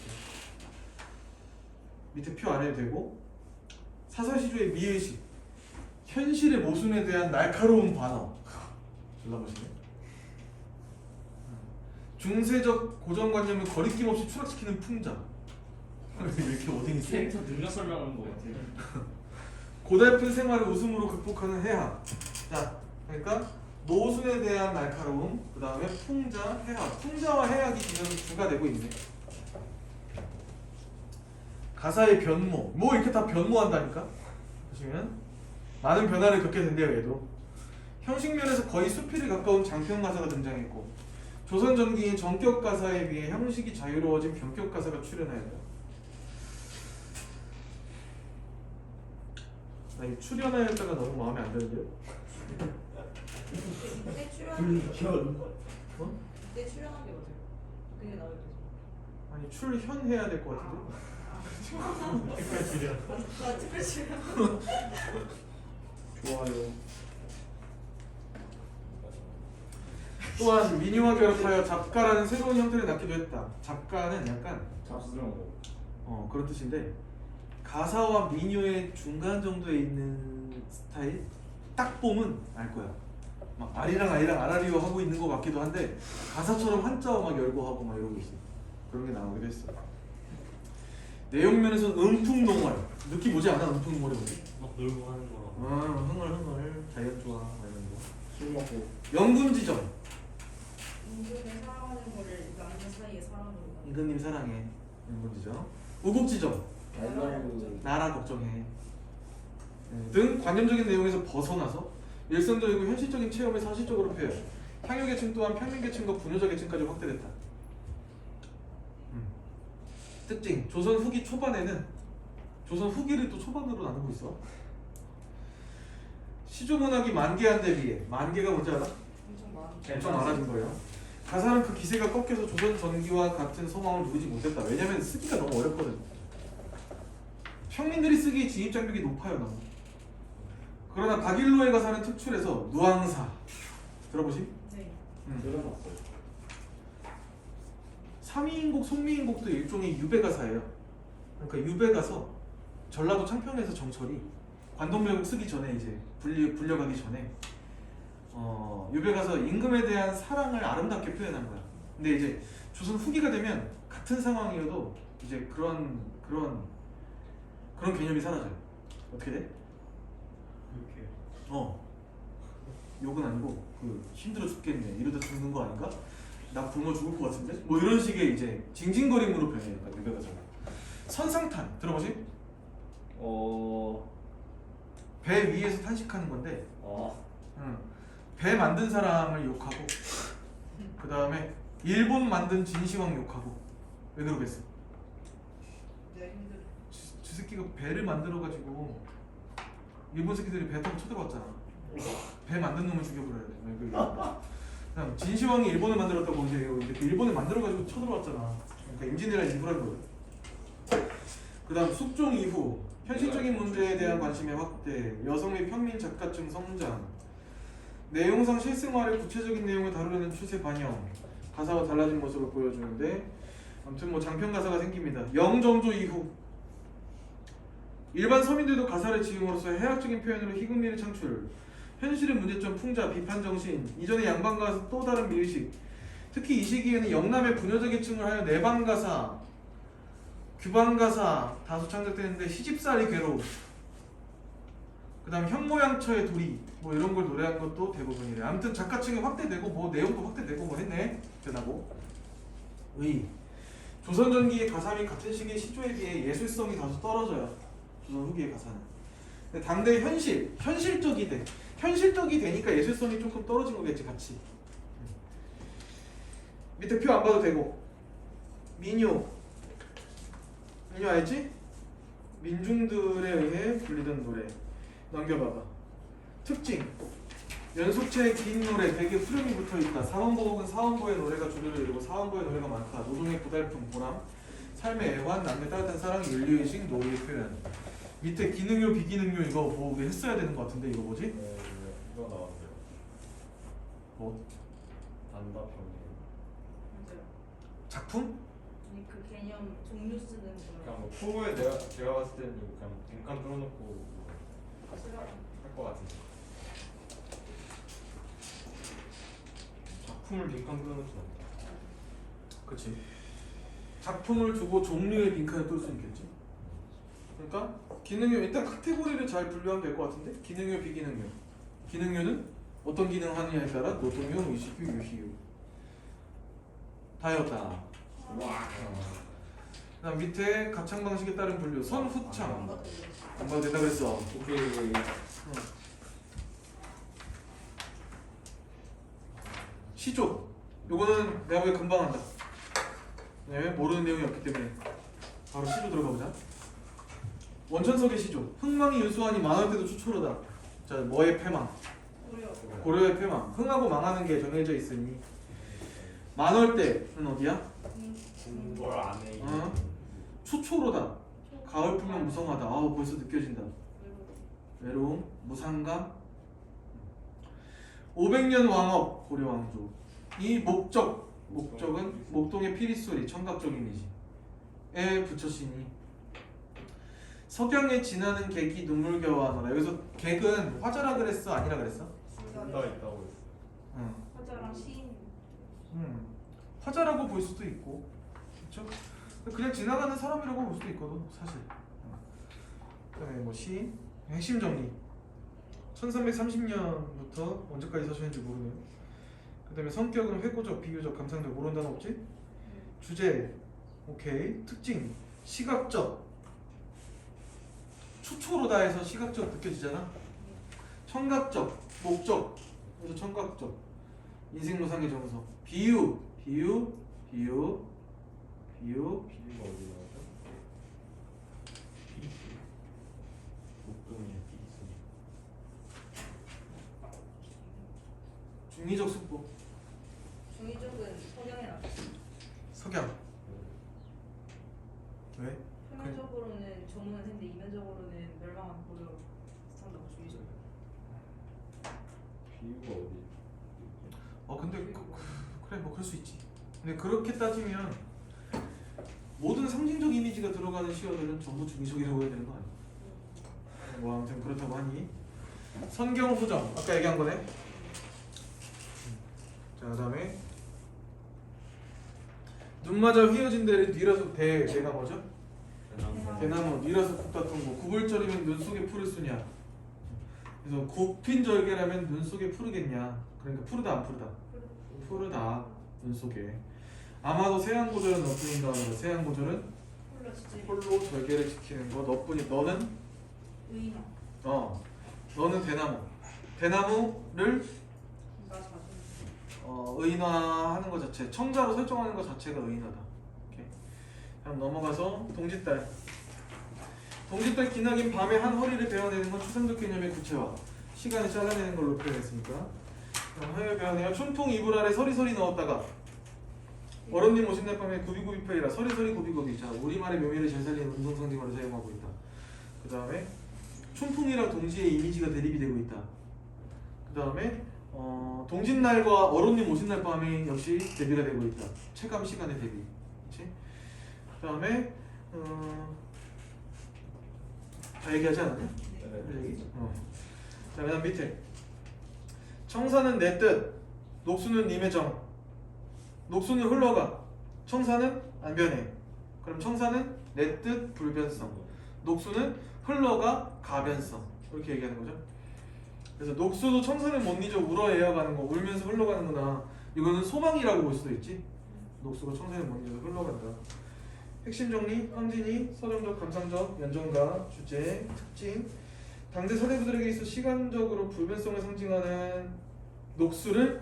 밑에 표 안 해도 되고 사사시조의 미의식 현실의 모순에 대한 날카로운 반어 졸라 멋있네. 중세적 고정관념을 거리낌 없이 추락시키는 풍자. 이렇게 워딩이 세? 캐릭터 능력 설명하는 거 같아. 고달픈 생활을 웃음으로 극복하는 해학. 자, 그러니까 모순에 대한 날카로움, 그 다음에 풍자, 해학. 풍자와 해학이 지금 주가 되고 있네. 가사의 변모. 뭐 이렇게 다 변모한다니까? 보시면 많은 변화를 겪게 된대요, 얘도. 형식면에서 거의 수필에 가까운 장편 가사가 등장했고 조선 전기인 정격 가사에 비해 형식이 자유로워진 변격 가사가 출현하였다. 이 출연하였다가 너무 마음에 안 드는데요? 그때 출연한 게 어? 그때 출연한 게 맞아요. 그게 나올 때. 아니 출현해야 될 것 같은데? 특별 출연. 아 특별 출연. 좋아요. 또한 민요와 결합하여 잡가라는 새로운 형태를 낳기도 했다. 잡가는 약간 잡스러운 거. 그런 뜻인데 가사와 민요의 중간 정도에 있는 스타일 딱 보면 알 거야. 막 아리랑 아라리오 하고 있는 것 같기도 한데 가사처럼 한자어 막 열고 하고 막 이러고 있어. 그런 게 나오기도 했어. 내용면에서는 음풍농활 느낌 오지 않아? 음풍농활이 뭐지? 막 놀고 하는 거라고. 흥얼 자연 좋아 막 이런 거. 술 먹고. 영군지정 인근에 사랑하는 거를 남녀 사이에 사랑으로. 임금님 사랑해. 영군지정 우국지정 아이고. 나라 걱정해 등 관념적인 내용에서 벗어나서 일상적이고 현실적인 체험을 사실적으로 표현. 향유계층 또한 평민계층과 분여자계층까지 확대됐다. 특징 조선 후기 초반에는 조선 후기를 또 초반으로 나누고 있어. 시조문학이 만개한 데 비해 만개가 뭔지 알아? 엄청 많아. 엄청 많아진 거예요. 가사는 그 기세가 꺾여서 조선 전기와 같은 소망을 누리지 못했다. 왜냐면 쓰기가 너무 어렵거든. 평민들이 쓰기에 진입장벽이 높아요 너무. 그러나 박일로의 가사는 특출해서 누앙사 들어보시? 네. 들어봤어요. 삼위인곡, 송미인곡도 일종의 유배가사예요. 그러니까 유배가서 전라도 창평에서 정철이 관동별곡 쓰기 전에 이제 불려가기 전에 유배가서 임금에 대한 사랑을 아름답게 표현한 거야. 근데 이제 조선 후기가 되면 같은 상황이어도 이제 그런 개념이 사라져요. 어떻게 돼? 이렇게. 욕은 아니고 힘들어 죽겠네 이러다 죽는 거 아닌가? 나 굶어 죽을 것 같은데? 뭐 이런 식의 이제 징징거림으로 변해요. 유배가서. 선상탄 들어보시? 배 위에서 탄식하는 건데 배 만든 사람을 욕하고 그 다음에 일본 만든 진시황 욕하고 왜 그러겠어? 새끼가 배를 만들어가지고 일본 새끼들이 배 타고 쳐들어왔잖아. 배 만든 놈을 죽여버려야 돼. 그냥 진시황이 일본을 만들었다고 이제 그 일본을 만들어가지고 쳐들어왔잖아. 그러니까 임진왜란 일부란 거야. 그다음 숙종 이후 현실적인 문제에 대한 관심의 확대, 여성 및 평민 작가층 성장, 내용상 실생활의 구체적인 내용을 다루려는 추세 반영, 가사와 달라진 모습을 보여주는데 아무튼 뭐 장편 가사가 생깁니다. 영정조 이후 일반 서민들도 가사를 지음으로써 해학적인 표현으로 희극미를 창출, 현실의 문제점 풍자, 비판 정신, 이전의 양반가사 또 다른 미의식, 특히 이 시기에는 영남의 부녀자 계층을 하여 내방가사, 규방가사 다수 창작되는데 시집살이 괴로움, 그 다음 현모양처의 도리 뭐 이런 걸 노래한 것도 대부분이래. 아무튼 작가층이 확대되고 뭐 내용도 확대되고 뭐 했네. 대단하고. 의 조선 전기의 가사 및 같은 시기의 시조에 비해 예술성이 다소 떨어져요. 조선 후기의 가사는. 근데 당대 현실적이 돼. 현실적이 되니까 예술성이 조금 떨어진 거겠지 같이. 밑에 표 안 봐도 되고. 민요 알지? 민중들에 의해 불리던 노래. 넘겨봐봐. 특징 연속체의 긴 노래, 대개 후렴이 붙어있다. 3원보 혹은 4원보의 노래가 주류를 이루고 4원보의 노래가 많다. 노동의 고달픔, 보람, 삶의 애환, 남의 따뜻한 사랑, 윤리의식, 노예의 표현. 밑에 기능요, 비기능요 이거 보고 했어야 되는 것 같은데 이거 뭐지? 네, 이거 나왔어요. 뭐? 단답형이에요. 맞아요. 작품? 아니 그 개념 종류 쓰는 거. 그냥 뭐 프로에 제가 봤을 때는 그냥 빈칸 뚫어놓고 할 것 같은데. 작품을 빈칸 뚫어놓지 않다. 그치. 작품을 두고 종류의 빈칸을 뚫을 수 있겠지. 그러니까 기능요 일단 카테고리를 잘 분류하면 될 것 같은데 기능요, 비기능요. 기능요는 어떤 기능 하느냐에 따라 노동요, 의식유, 유희유 다였다. 그다음 밑에 가창 방식에 따른 분류 선, 후창. 안 봐도 된다 그랬어. 오케이. 시조. 요거는 내가 보기엔 금방 한다. 왜냐면 모르는 내용이 없기 때문에 바로 시조 들어가 보자. 원천석의 시조. 흥망이 유수하니 망할 때도 추초로다. 자, 뭐의 패망? 고려의 패망. 흥하고 망하는 게 정해져 있으니 만월 때는 어디야? 뭘 안 해. 어? 추초로다. 가을 풀면 무성하다. 아우 벌써 느껴진다. 외로움, 무상감. 500년 왕업 고려 왕조. 이 목적은 목동의 피리소리 청각적 이미지에 붙였으니 석양에 지나는 객이 눈물겨워하노라. 여기서 객은 화자라 그랬어? 아니라 그랬어? 둘다 있다고 했어. 응. 화자랑 시인. 화자라고 볼 수도 있고, 그렇죠? 그냥 지나가는 사람이라고 볼 수도 있거든, 사실. 그다음에 뭐 시인, 핵심 정리. 1330년부터 언제까지 사셨는지 모르네요. 그다음에 성격은 회고적, 비유적, 감상적 모르는 단어 없지? 주제, 오케이. 특징, 시각적. 추초로다 해서 시각적 느껴지잖아. 청각적, 목적. 그래서 청각적. 인생노상의 정서. 비유. 비유가 어디 나왔죠? 목동의 비수. 중의적 숙보. 중의적은 석양에 나왔어. 석양. 왜? 표면적으로는 정문을 했는데 이면적으로는 멸망한 고려 상당 중의적. 비유가 어디? 근데 그래 뭐 그럴 수 있지. 근데 그렇게 따지면 모든 상징적 이미지가 들어가는 시어들은 전부 중의적이라고 해야 되는 거 아니야? 뭐 아무튼 그렇다고 하니 선경 후정 아까 얘기한 거네. 자 그다음에 눈 맞아 휘어진 데를 뉘라서 대가 뭐죠? 대나무 뉘라서 굽다툰 거. 구불절이면 눈 속에 풀을 쓰냐. 그래서 굽힌 절개라면 눈 속에 푸르겠냐. 그러니까 푸르다 안 푸르다. 푸르다 눈 속에. 아마도 세양고절은 너뿐인가 하면서 세양고절은 홀로 절개를 지키는 거. 너뿐이. 너는 의인화. 너는 대나무를 나 자신. 의인화하는 것 자체, 청자로 설정하는 것 자체가 의인화다. 오케이. 다음 넘어가서 동짓달. 동짓달 기나긴 밤에 한 허리를 베어내는 건 추상적 개념의 구체화. 시간을 잘라내는 걸로 표현했으니까. 허리를 베어내어 춘풍 이불 아래 서리서리 넣었다가 어른님 오신 날 밤에 구비구비파이라 서리서리 구비구비. 자, 우리말의 묘미를 잘 살리는 운동 상징어로 사용하고 있다. 그 다음에 춘풍이랑 동지의 이미지가 대립이 되고 있다. 그 다음에 동짓날과 어른님 오신 날 밤이 역시 대비가 되고 있다. 체감 시간의 대비. 그렇지? 그 다음에 다 얘기하지 않았냐? 네. 자, 그다음 밑에 청사는 내 뜻, 녹수는 님의 정. 녹수는 흘러가, 청사는 안 변해. 그럼 청사는 내 뜻 불변성, 녹수는 흘러가 가변성. 이렇게 얘기하는 거죠. 그래서 녹수도 청사를 못 잊어 울어 에어가는 거, 울면서 흘러가는구나. 이거는 소망이라고 볼 수도 있지. 녹수가 청사를 못 잊어 흘러간다. 핵심 정리, 황진이, 서정적, 감상적, 연정가, 주제, 특징. 당대 사대부들에게 있어 시간적으로 불변성을 상징하는 녹수를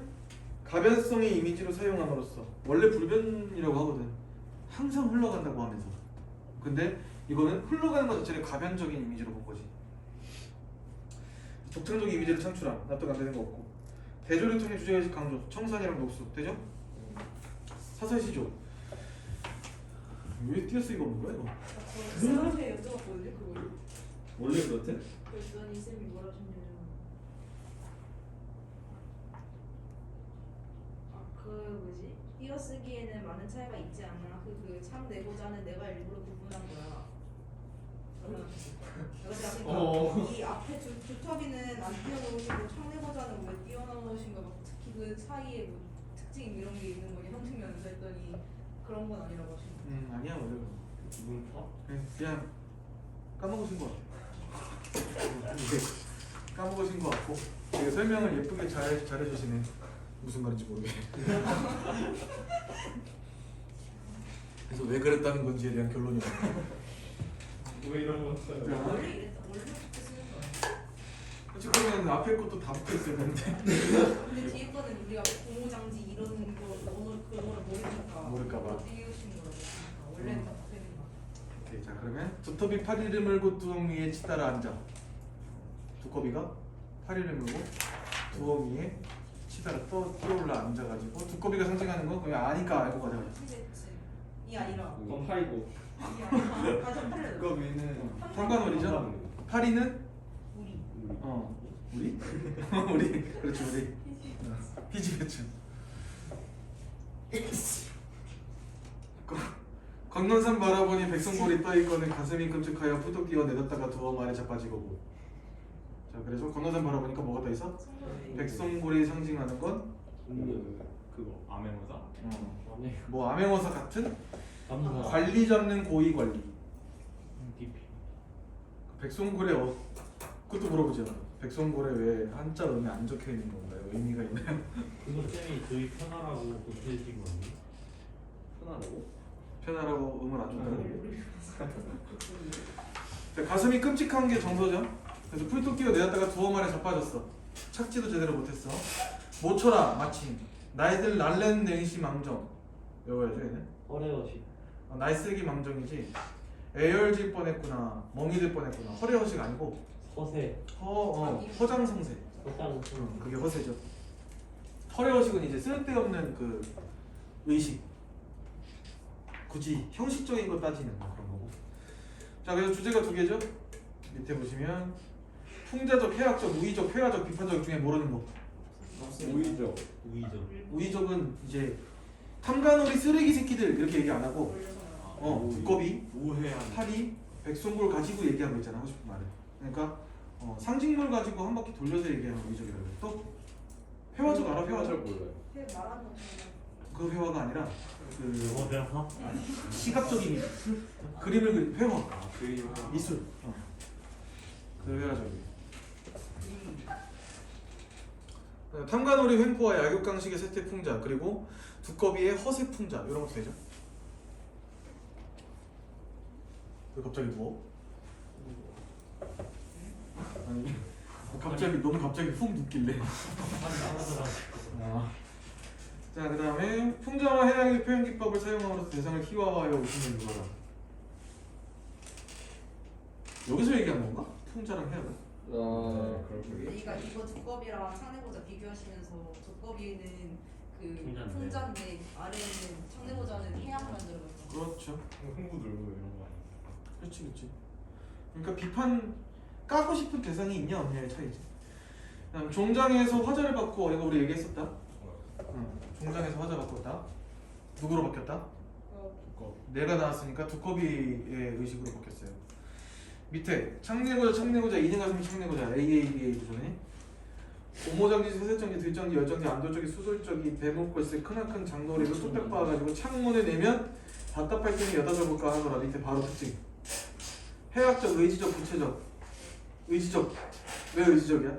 가변성의 이미지로 사용함으로써 원래 불변이라고 하거든. 항상 흘러간다고 하면서. 근데 이거는 흘러가는 것 자체를 가변적인 이미지로 본 거지. 독창적 이미지를 창출함. 납득 안 되는 거 없고. 대조를 통해 주제의식 강조. 청산이랑 녹수. 되죠? 사설시조. 왜 띄어쓰 이거 없는 거야 이거? 저 쌤한테 여쭤봤거든요 그걸. 원래 그렇대? 그랬더니 쌤이 뭐라 하셨냐면 그 뭐지? 띄어쓰기에는 많은 차이가 있지 않나? 참 내고자 하는 내가 일부러 구분한 거야. 그러니까 이 앞에 주터비는 안 띄워놓으시고 참 내고자 하는 왜 띄워놓으신가? 특히 그 사이에 뭐 특징 이런 게 있는 거니 선생님면서 했더니 그런 건 아니라고 하시는 거예요. 아니야 원래 문파? 그냥 까먹으신 거 같아. 까먹으신 거 같고 되게 설명을 예쁘게 잘해주시네. 무슨 말인지 모르게. 그래서 왜 그랬다는 건지에 대한 결론이 없네. 왜 이런 거 써요? 원래 이랬다. 원래 그렇게 쓰는 거야. 그렇지 그러면 앞에 것도 다 붙어 있어야 되는데. 근데 뒤에 거는 우리가 고무장지 이런 거 오늘 그거를 모를까봐. 띄우신 거라고 했으니까 원래는 다 되는 거야. 오케이 자 그러면 두꺼비 파리를 물고 두엉 위에 치따라 앉아. 두꺼비가 파리를 물고 두엉 위에 치다가 뛰어올라 앉아가지고 두꺼비가 상징하는 거 그냥 아니까 알고 가자. 그치. 이 아니라. 그건 파이고. 이 아니라. 다시 팔려. 그거 위는 상관원이죠? 파리는 우리. 우리? 우리 그렇지 우리 피지배춘. 건넌산 바라보니 백성골이 떠있거늘 가슴이 끔찍하여 푸득 뛰어 내렸다가 두어 안에 자빠지고. 자 그래서 건넌산 바라보니까 뭐가 떠있어? 백성골이 상징하는 건 그거 암행어사? 아니 뭐 암행어사 같은 감사 관리 잡는 고위 관리. DP 백성골에 그것도 물어보죠. 백성골에 왜 한자 음이 안 적혀 있는 건가요? 의미가 있나요? 그거 쌤이 저희 편하라고 그렇게 해주신 거 아니에요? 편하라고? 편하라고 음을 안 준다는 거. 가슴이 끔찍한 게 정서죠. 그래서 풀뚝 뛰어 내렸다가 두어 만에 자빠졌어. 착지도 제대로 못했어. 모쳐라 마침 나이들 날랜 냉시 망정. 외워야죠 얘는. 허레어시 나이 쓰기 망정이지. 애열질 뻔했구나. 멍이 들 뻔했구나. 허례허식 아니고 서세 허장성세. 허장 그게 허세죠. 허례허식은 이제 쓸데없는 그 의식. 굳이 형식적인 거 따지는 그런 거고. 자 그래서 주제가 두 개죠. 밑에 보시면 풍자적, 해학적, 우의적, 회화적, 비판적 중에 모르는 거. 오이죠. 우이죠 우의적은 이제 탐관오리 쓰레기 새끼들 이렇게 얘기 안 하고 두꺼비, 우회한. 파리, 백송골 가지고 얘기하고 있잖아 하고 싶은 말을. 그러니까 상징물 가지고 한 바퀴 돌려서 얘기하는 우의적이라고 해. 또 회화적 알아? 회화적? 몰라요. 말하는 거. 그 회화가 아니라 그 영어 배워? 시각적인 그림을 그린 회화. 아 그림. 미술. 그 회화적이. 탐관오리 횡포와 야육강식의 세태풍자 그리고 두꺼비의 허세풍자 이런 것도 되죠. 왜 갑자기 누워? 아니 갑자기 너무 갑자기 훅 눕길래. 자 그 다음에 풍자와 해양의 표현 기법을 사용함으로써 대상을 희화화하여 웃음을 유발함. 여기서 얘기한 건가? 풍자랑 해야 돼. 그러니까 이거 두꺼비랑 창내고자 비교하시면서 두꺼비는 그 풍자인데. 풍자인데 아래는 창내고자는 해양 만들어서 그렇죠. 흥부 놀고 이런 거 아니야? 그렇지. 그러니까 비판 까고 싶은 대상이 있냐 없냐의 차이지. 그다음 종장에서 화자를 받고 이거 우리 얘기했었다. 종장에서 화자 바꿨다. 누구로 바뀌었다? 내가 나왔으니까 두꺼비의 의식으로 바뀌었어요. 밑에 창내고자 2등 가슴이 창내고자 AABA 구조네. 고모장지, 세세장지, 뒷장지, 열장지, 안도적이, 수술적이, 배목골세, 크나큰 장도리로 뚝딱 박아가지고 창문을 내면 답답할 때는 여다 접을까 하더라. 밑에 바로 특징. 해학적, 의지적, 구체적. 의지적. 왜 의지적이야?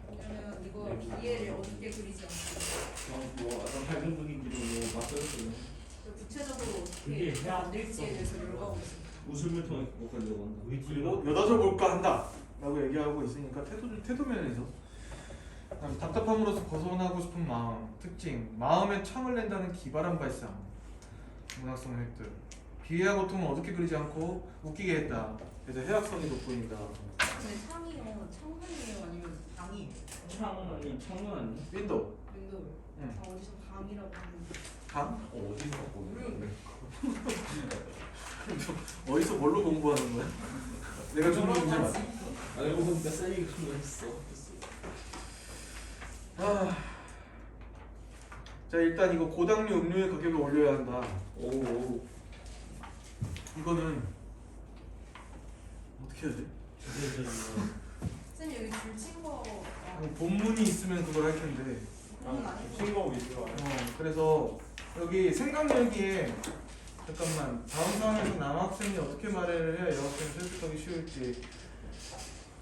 왜냐면 이거 비애를 어둡게 그리지 않고 뭐 약간 밝은 분위기로 맞서였어요. 구체적으로 그게 어떻게 해양 만들지에 대해서 열거하고 있습니다. 웃음을 통해 극복하려고 한다. 그리고 여다 접을까 한다 라고 얘기하고 있으니까 태도 면에서 그다음 답답함으로써 벗어나고 싶은 마음. 특징. 마음에 창을 낸다는 기발한 발상. 문학성 획득. 비애와 고통을 어둡게 그리지 않고 웃기게 했다. 그래서 해학성이 돋보인다. 근데 창이요, 창문이에요, 아니면 방이에요? 창문 아니야? 윈도우. 윈도우. 응. 아, 어디서 방이라고 하는데. 감? 어디서 보는 어디서 뭘로 공부하는 거야? 내가 좀 문제 맞아. 알고 보니까 쌤이 그런 거 했어. 아. 자 일단 이거 고당류 음료의 가격을 올려야 한다. 오. 이거는 어떻게 해야 돼? 쌤 여기 줄친 거 아니, 본문이 있으면 그걸 할 텐데. 그건 아니고. 신거 위주로 하는 그래서 여기 생각열기에 잠깐만 다음 상황에서 남학생이 어떻게 말을 해야 여학생이 설득하기 쉬울지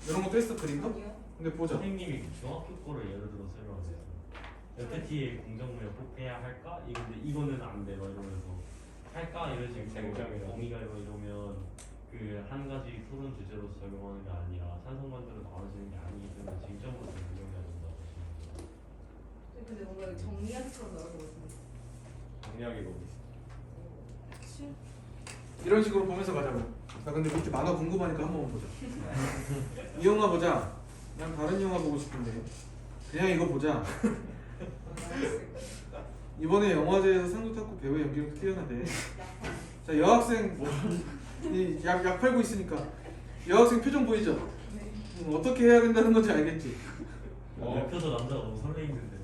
이런 것도 했어 그린가? 아니요. 근데 보자. 선생님이 중학교 거를 예를 들어 설명하세요. FT에 공정무역 꼭 해야 할까? 이건데 이거는 안 돼. 막 이러면서 할까? 이런 식으로 쟁점이라. 정의가 이러면 그 한 가지 토론 주제로서 적용하는 게 아니라 찬성반대로 나눠지는 게 아니기 때문에 쟁점으로 적용해야 된다고 하시는 거예요. 근데 뭔가 정리하기처럼 나올 것 같은데. 정리하기 너무 그치? 이런 식으로 보면서 가자고. 나 근데 밑에 만화 궁금하니까 한 번 보자. 이 영화 보자. 난 다른 영화 보고 싶은데 그냥 이거 보자. 이번에 영화제에서 상도 탔고 배우 연기력도 뛰어나대. 자 여학생 약 팔고 있으니까 여학생 표정 보이죠? 네. 어떻게 해야 된다는 건지 알겠지? 옆에서 남자가 너무 설레이는데.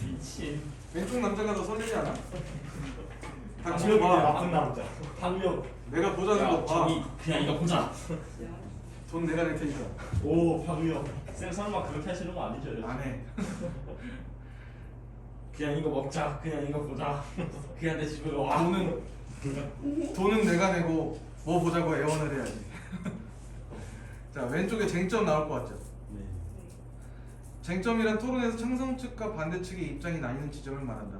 미친. 왼쪽 남자가 더 설레지 않아? 다 나쁜 지워봐. 남자. 방역. 내가 보자는 거 봐. 저기 그냥 이거 보자. 돈 내가 낼 테니까. 오 방역. 쌤 설마 그렇게 하시는 거 아니죠? 안 해. 그냥 이거 먹자. 그냥 이거 보자. 그냥 내 집에 와. 돈은 내가 내고 뭐 보자고 애원을 해야지. 자 왼쪽에 쟁점 나올 것 같죠? 네. 쟁점이란 토론에서 찬성 측과 반대 측의 입장이 나뉘는 지점을 말한다.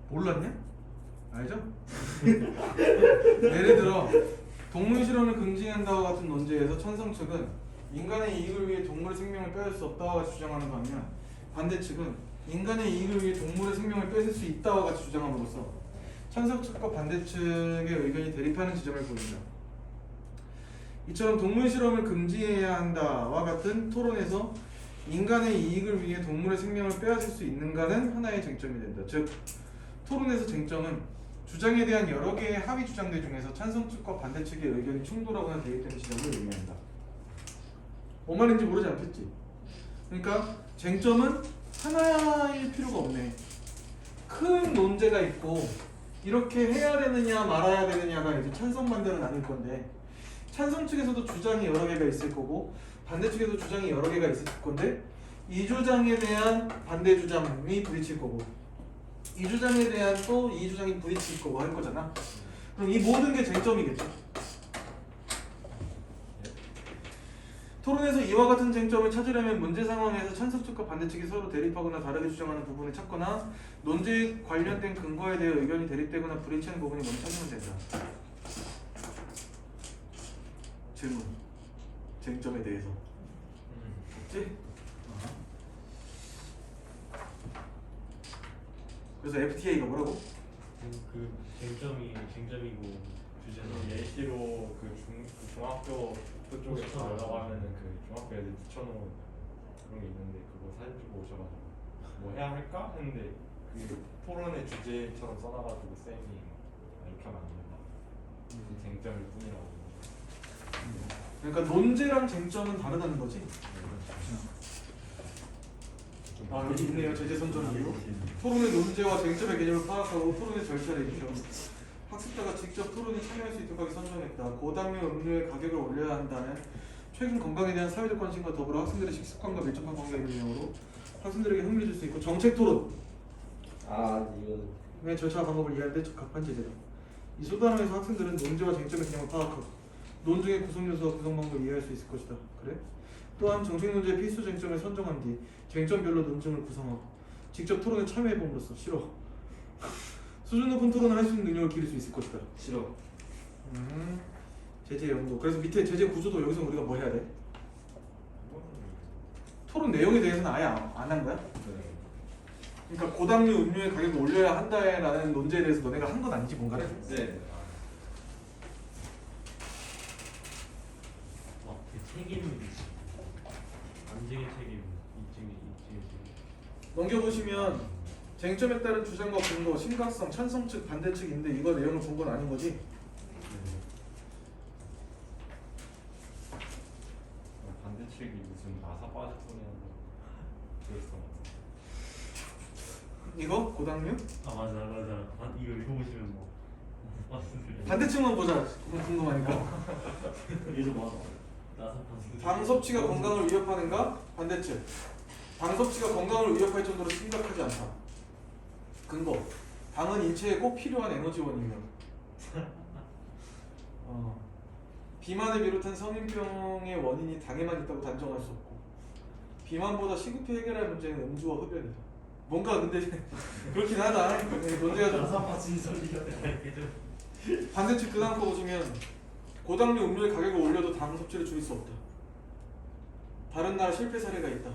몰랐냐? 알죠? 예를 들어 동물 실험을 금지한다와 같은 논제에서 찬성 측은 인간의 이익을 위해 동물의 생명을 빼앗을 수 없다와 같이 주장하는 반면 반대 측은 인간의 이익을 위해 동물의 생명을 뺏을 수 있다와 같이 주장함으로써 찬성 측과 반대 측의 의견이 대립하는 지점을 보인다. 이처럼 동물 실험을 금지해야 한다와 같은 토론에서 인간의 이익을 위해 동물의 생명을 빼앗을 수 있는가는 하나의 쟁점이 된다. 즉 토론에서 쟁점은 주장에 대한 여러 개의 합의 주장들 중에서 찬성 측과 반대 측의 의견이 충돌하거나 대립되는 지점을 의미한다. 뭔 말인지 모르지 않겠지? 그러니까 쟁점은 하나일 필요가 없네. 큰 논제가 있고 이렇게 해야 되느냐 말아야 되느냐가 이제 찬성 반대는 아닐 건데 찬성 측에서도 주장이 여러 개가 있을 거고 반대 측에도 주장이 여러 개가 있을 건데 이 주장에 대한 반대 주장이 부딪힐 거고 이 주장에 대한 또 이 주장이 부딪힐 거고 할 거잖아. 그럼 이 모든 게 쟁점이겠죠. 토론에서 이와 같은 쟁점을 찾으려면 문제 상황에서 찬성 측과 반대 측이 서로 대립하거나 다르게 주장하는 부분을 찾거나 논제에 관련된 근거에 대해 의견이 대립되거나 부딪히는 부분이 먼저 찾으면 된다. 질문. 쟁점에 대해서. 맞지? 그래서 FTA가 뭐라고? 그 쟁점이고 주제는 예시로 그 중학교 그쪽에 가려고 하면은 그 중학교 애들 붙여놓은 그런 게 있는데 그거 사진 주고 오셔가지고 뭐 해야 할까 했는데 그 토론의 주제처럼 써놔가지고 쌤이 이렇게 하면 안 된다. 쟁점일 뿐이라고. 그러니까 논제랑 쟁점은 다르다는 거지. 아 여기 있네요. 제재 선정이요. 토론의 논제와 쟁점의 개념을 파악하고 토론의 절차를 익혀 학습자가 직접 토론에 참여할 수 있도록 하게 선정했다. 고당류 음료의 가격을 올려야 한다는 최근 건강에 대한 사회적 관심과 더불어 학생들의 식습관과 밀접한 관계가 있는 내용으로 학생들에게 흥미를 줄 수 있고 정책 토론. 의 절차와 방법을 이해할 때 적합한 제재다. 이 수단에서 학생들은 논제와 쟁점의 개념을 파악하고 논증의 구성 요소와 구성 방법을 이해할 수 있을 것이다. 그래? 또한 정책 논제의 필수 쟁점을 선정한 뒤 쟁점별로 논증을 구성하고 직접 토론에 참여해봄으로써 싫어. 수준 높은 토론을 할 수 있는 능력을 기를 수 있을 것이다. 싫어. 제재 연구. 그래서 밑에 제재 구조도 여기서 우리가 뭐 해야 돼? 토론 내용에 대해서는 아예 안 한 거야? 그러니까 고당류 음료의 가격을 올려야 한다라는 논제에 대해서 너네가 한 건 아니지 뭔가를? 네. 그 책임이 안증의 책임, 입증의 책임. 넘겨보시면 쟁점에 따른 주장과 근거, 심각성, 찬성 측, 반대 측인데 이거 내용을 본 건 아닌 거지? 반대측이 무슨 나사 빠질 소리 하는 거 그랬어. 이거 고당류? 아 맞아. 이거 읽어보시면 뭐 맞습니다. 반대측만 보자. 그건 궁금하니까. 이거 뭐 나사 판수. 당 섭취가 건강을 위협하는가? 반대측. 당 섭취가 건강을 위협할 정도로 심각하지 않다. 근거. 당은 인체에 꼭 필요한 에너지원이며. 비만을 비롯한 성인병의 원인이 당에만 있다고 단정할 수 없고 비만보다 시급히 해결할 문제는 음주와 흡연이다. 뭔가 근데 그렇긴 하다. 네, 논제가 좀 나사 판수 소리가 반대측 그 다음 거 보시면 고당류 음료의 가격을 올려도 당 섭취를 줄일 수 없다. 다른 나라 실패 사례가 있다.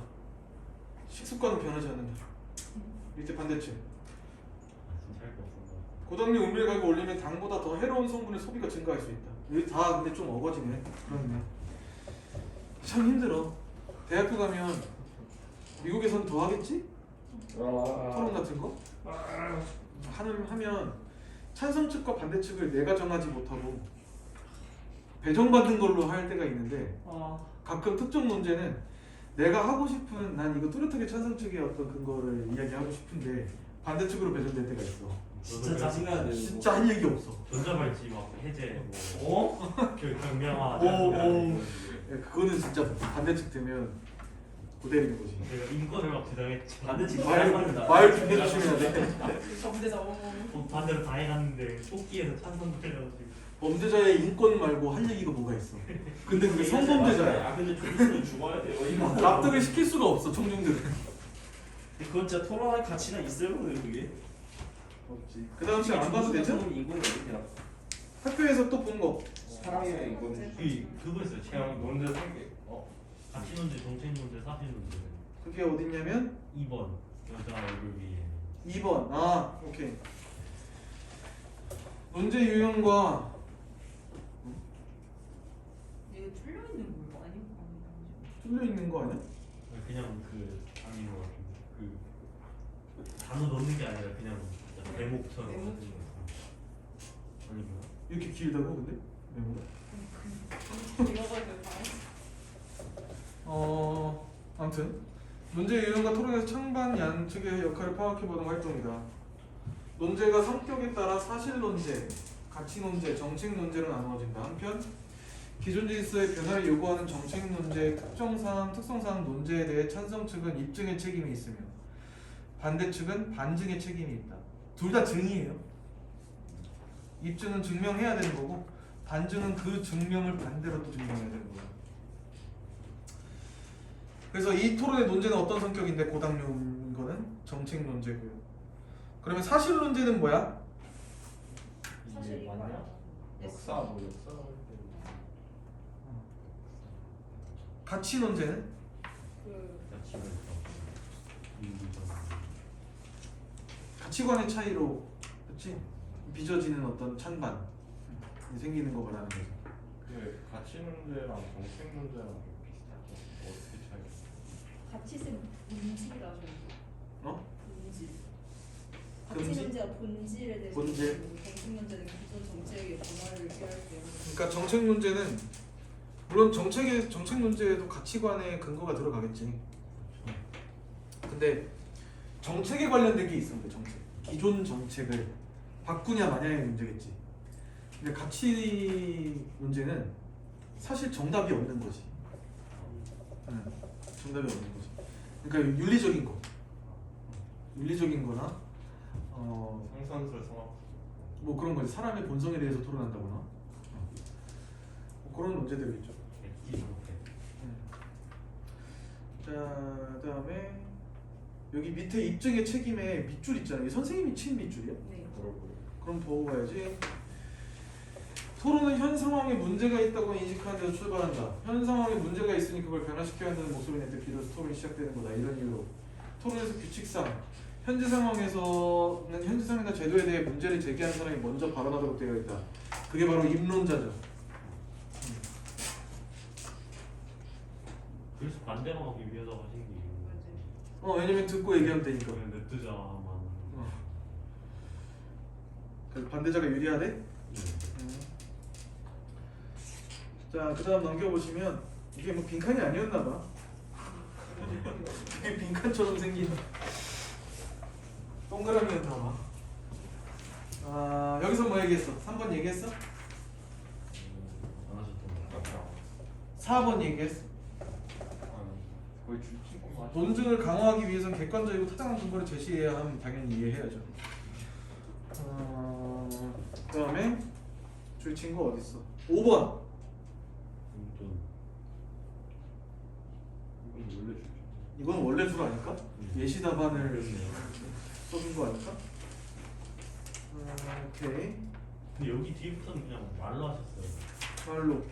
식습관은 변하지 않는다. 밑에 반대측 진짜 할거 없어. 고당류 음료의 가격을 올리면 당보다 더 해로운 성분의 소비가 증가할 수 있다. 여기 다 근데 좀 어거지네. 그렇네. 참 힘들어. 대학교 가면 미국에서는 더 하겠지? 토론 같은 거? 하면 찬성 측과 반대 측을 내가 정하지 못하고 배정받은 걸로 할 때가 있는데 가끔 특정 문제는 내가 하고 싶은 난 이거 뚜렷하게 찬성 측의 어떤 근거를 이야기하고 싶은데 반대 측으로 배정될 때가 있어. 진짜 짜증나네. 진짜 할 얘기 없어. 전자발찌 막 해제 어? 그 경량화. 예, 그거는 진짜 반대 측 되면 고대리는 거지. 내가 인권을 막 주장했지. 반대측 말 좀 해주시면 돼. 범죄자 반대로 다 해갔는데 뽑기에서 찬성해가지고. 범죄자의 인권 말고 할 얘기가 뭐가 있어. 근데 그게 성범죄자야. 아 근데 좀 있으면 죽어야 돼요. 이거. 납득을 시킬 수가 없어 청중들은. 그건 진짜 토론할 가치가 있어요, 그게. 없지. 그 다음 시간 안 봐도 되죠? 이거는 어디야? 학교에서 또 본 거. 사랑해 이거는. 그거 있어요. 그냥 체험 논제 3개. 가치 논제, 정책 논제, 사실 논제. 그게 어딨냐면 2번 여자 얼굴 위에. 2번. 아 오케이. 논제 유형과 이거 뚫려 있는 거 아니야? 뚫려 있는 거 아니야? 그냥 그 아닌 것 같은데 그 단어 넣는 게 아니라 그냥 대목처럼 대목? 하는 거 아닌가? 이렇게 길다고 근데? 메모가? 읽어봐도 다 아무튼 논제 유형과 토론에서 창반 양측의 역할을 파악해보는 활동이다. 논제가 성격에 따라 사실 논제, 가치 논제, 정책 논제로 나누어진다. 한편 기존 질서의 변화를 요구하는 정책 논제의 특정사항, 특성사항 논제에 대해 찬성 측은 입증의 책임이 있으며 반대 측은 반증의 책임이 있다. 둘 다 증이에요. 입증은 증명해야 되는 거고 반증은 그 증명을 반대로 또 증명해야 되는 거야. 그래서 이 토론의 논제는 어떤 성격인데 고당류인 거는 정책 논제고요. 그러면 사실 논제는 뭐야? 사실 이게 이거 맞냐? 알아. 역사 뭐 역사 할 때. 가치 논제는? 그 가치 논제. 인기적. 가치관의 차이로 그렇지? 빚어지는 어떤 찬반 생기는 거 말하는 거죠. 그 가치 문제랑 정책 문제랑 비슷하죠. 어떻게 차이가 있어요? 가치는 본질이라 저희. 어? 본질. 금지? 가치 문제가 본질에 대해서 본질. 얘기하고 정책 문제는 기존 정책의 변화를 유지할 때. 그러니까 정책 문제는 물론 정책 문제에도 가치관의 근거가 들어가겠지. 근데 정책에 관련된 게 있었는데 정책 기존 정책을 바꾸냐 마냐의 문제겠지. 근데 가치 문제는 사실 정답이 없는 거지. 정답이 없는 거지. 그러니까 윤리적인 거나 성선설 성악 뭐 그런 거지. 사람의 본성에 대해서 토론한다거나 뭐 그런 문제들이겠죠. 자, 그다음에 여기 밑에 입증의 책임에 밑줄 있잖아요. 이 선생님이 친 밑줄이야? 네. 그럼 보고 가야지. 토론은 현 상황에 문제가 있다고 인식하는 데서 출발한다. 현 상황에 문제가 있으니 그걸 변화시켜야 한다는 목소리 낼때 비로소 토론이 시작되는 거다. 이런 이유로 토론에서 규칙상 현재 상황에서는 현재 상황이나 제도에 대해 문제를 제기하는 사람이 먼저 발언하도록 되어 있다. 그게 바로 입론자죠. 그래서 반대로 하기 위해서 하신 게 이유인 왜냐면 듣고 얘기하면 되니까. 그냥 냅두자만. 그 반대자가 유리하대? 자, 그 다음 넘겨보시면 이게 뭐 빈칸이 아니었나봐. 이게 빈칸처럼 생긴 동그라미였나봐. 여기서 뭐 얘기했어? 3번 얘기했어? 안 하셨던 거. 4번 얘기했어? 거의 줄치고 맞아. 논증을 강화하기 위해서는 객관적이고 타당한 근거를 제시해야 하면 당연히 이해해야죠. 그 다음에 줄 친구 어딨어? 5번 이건 원래 줄 아닐까? 예시 답안을 써준 거 아닐까? 오케이. 근데 여기 뒤부터는 그냥 말로 하셨어요. 말로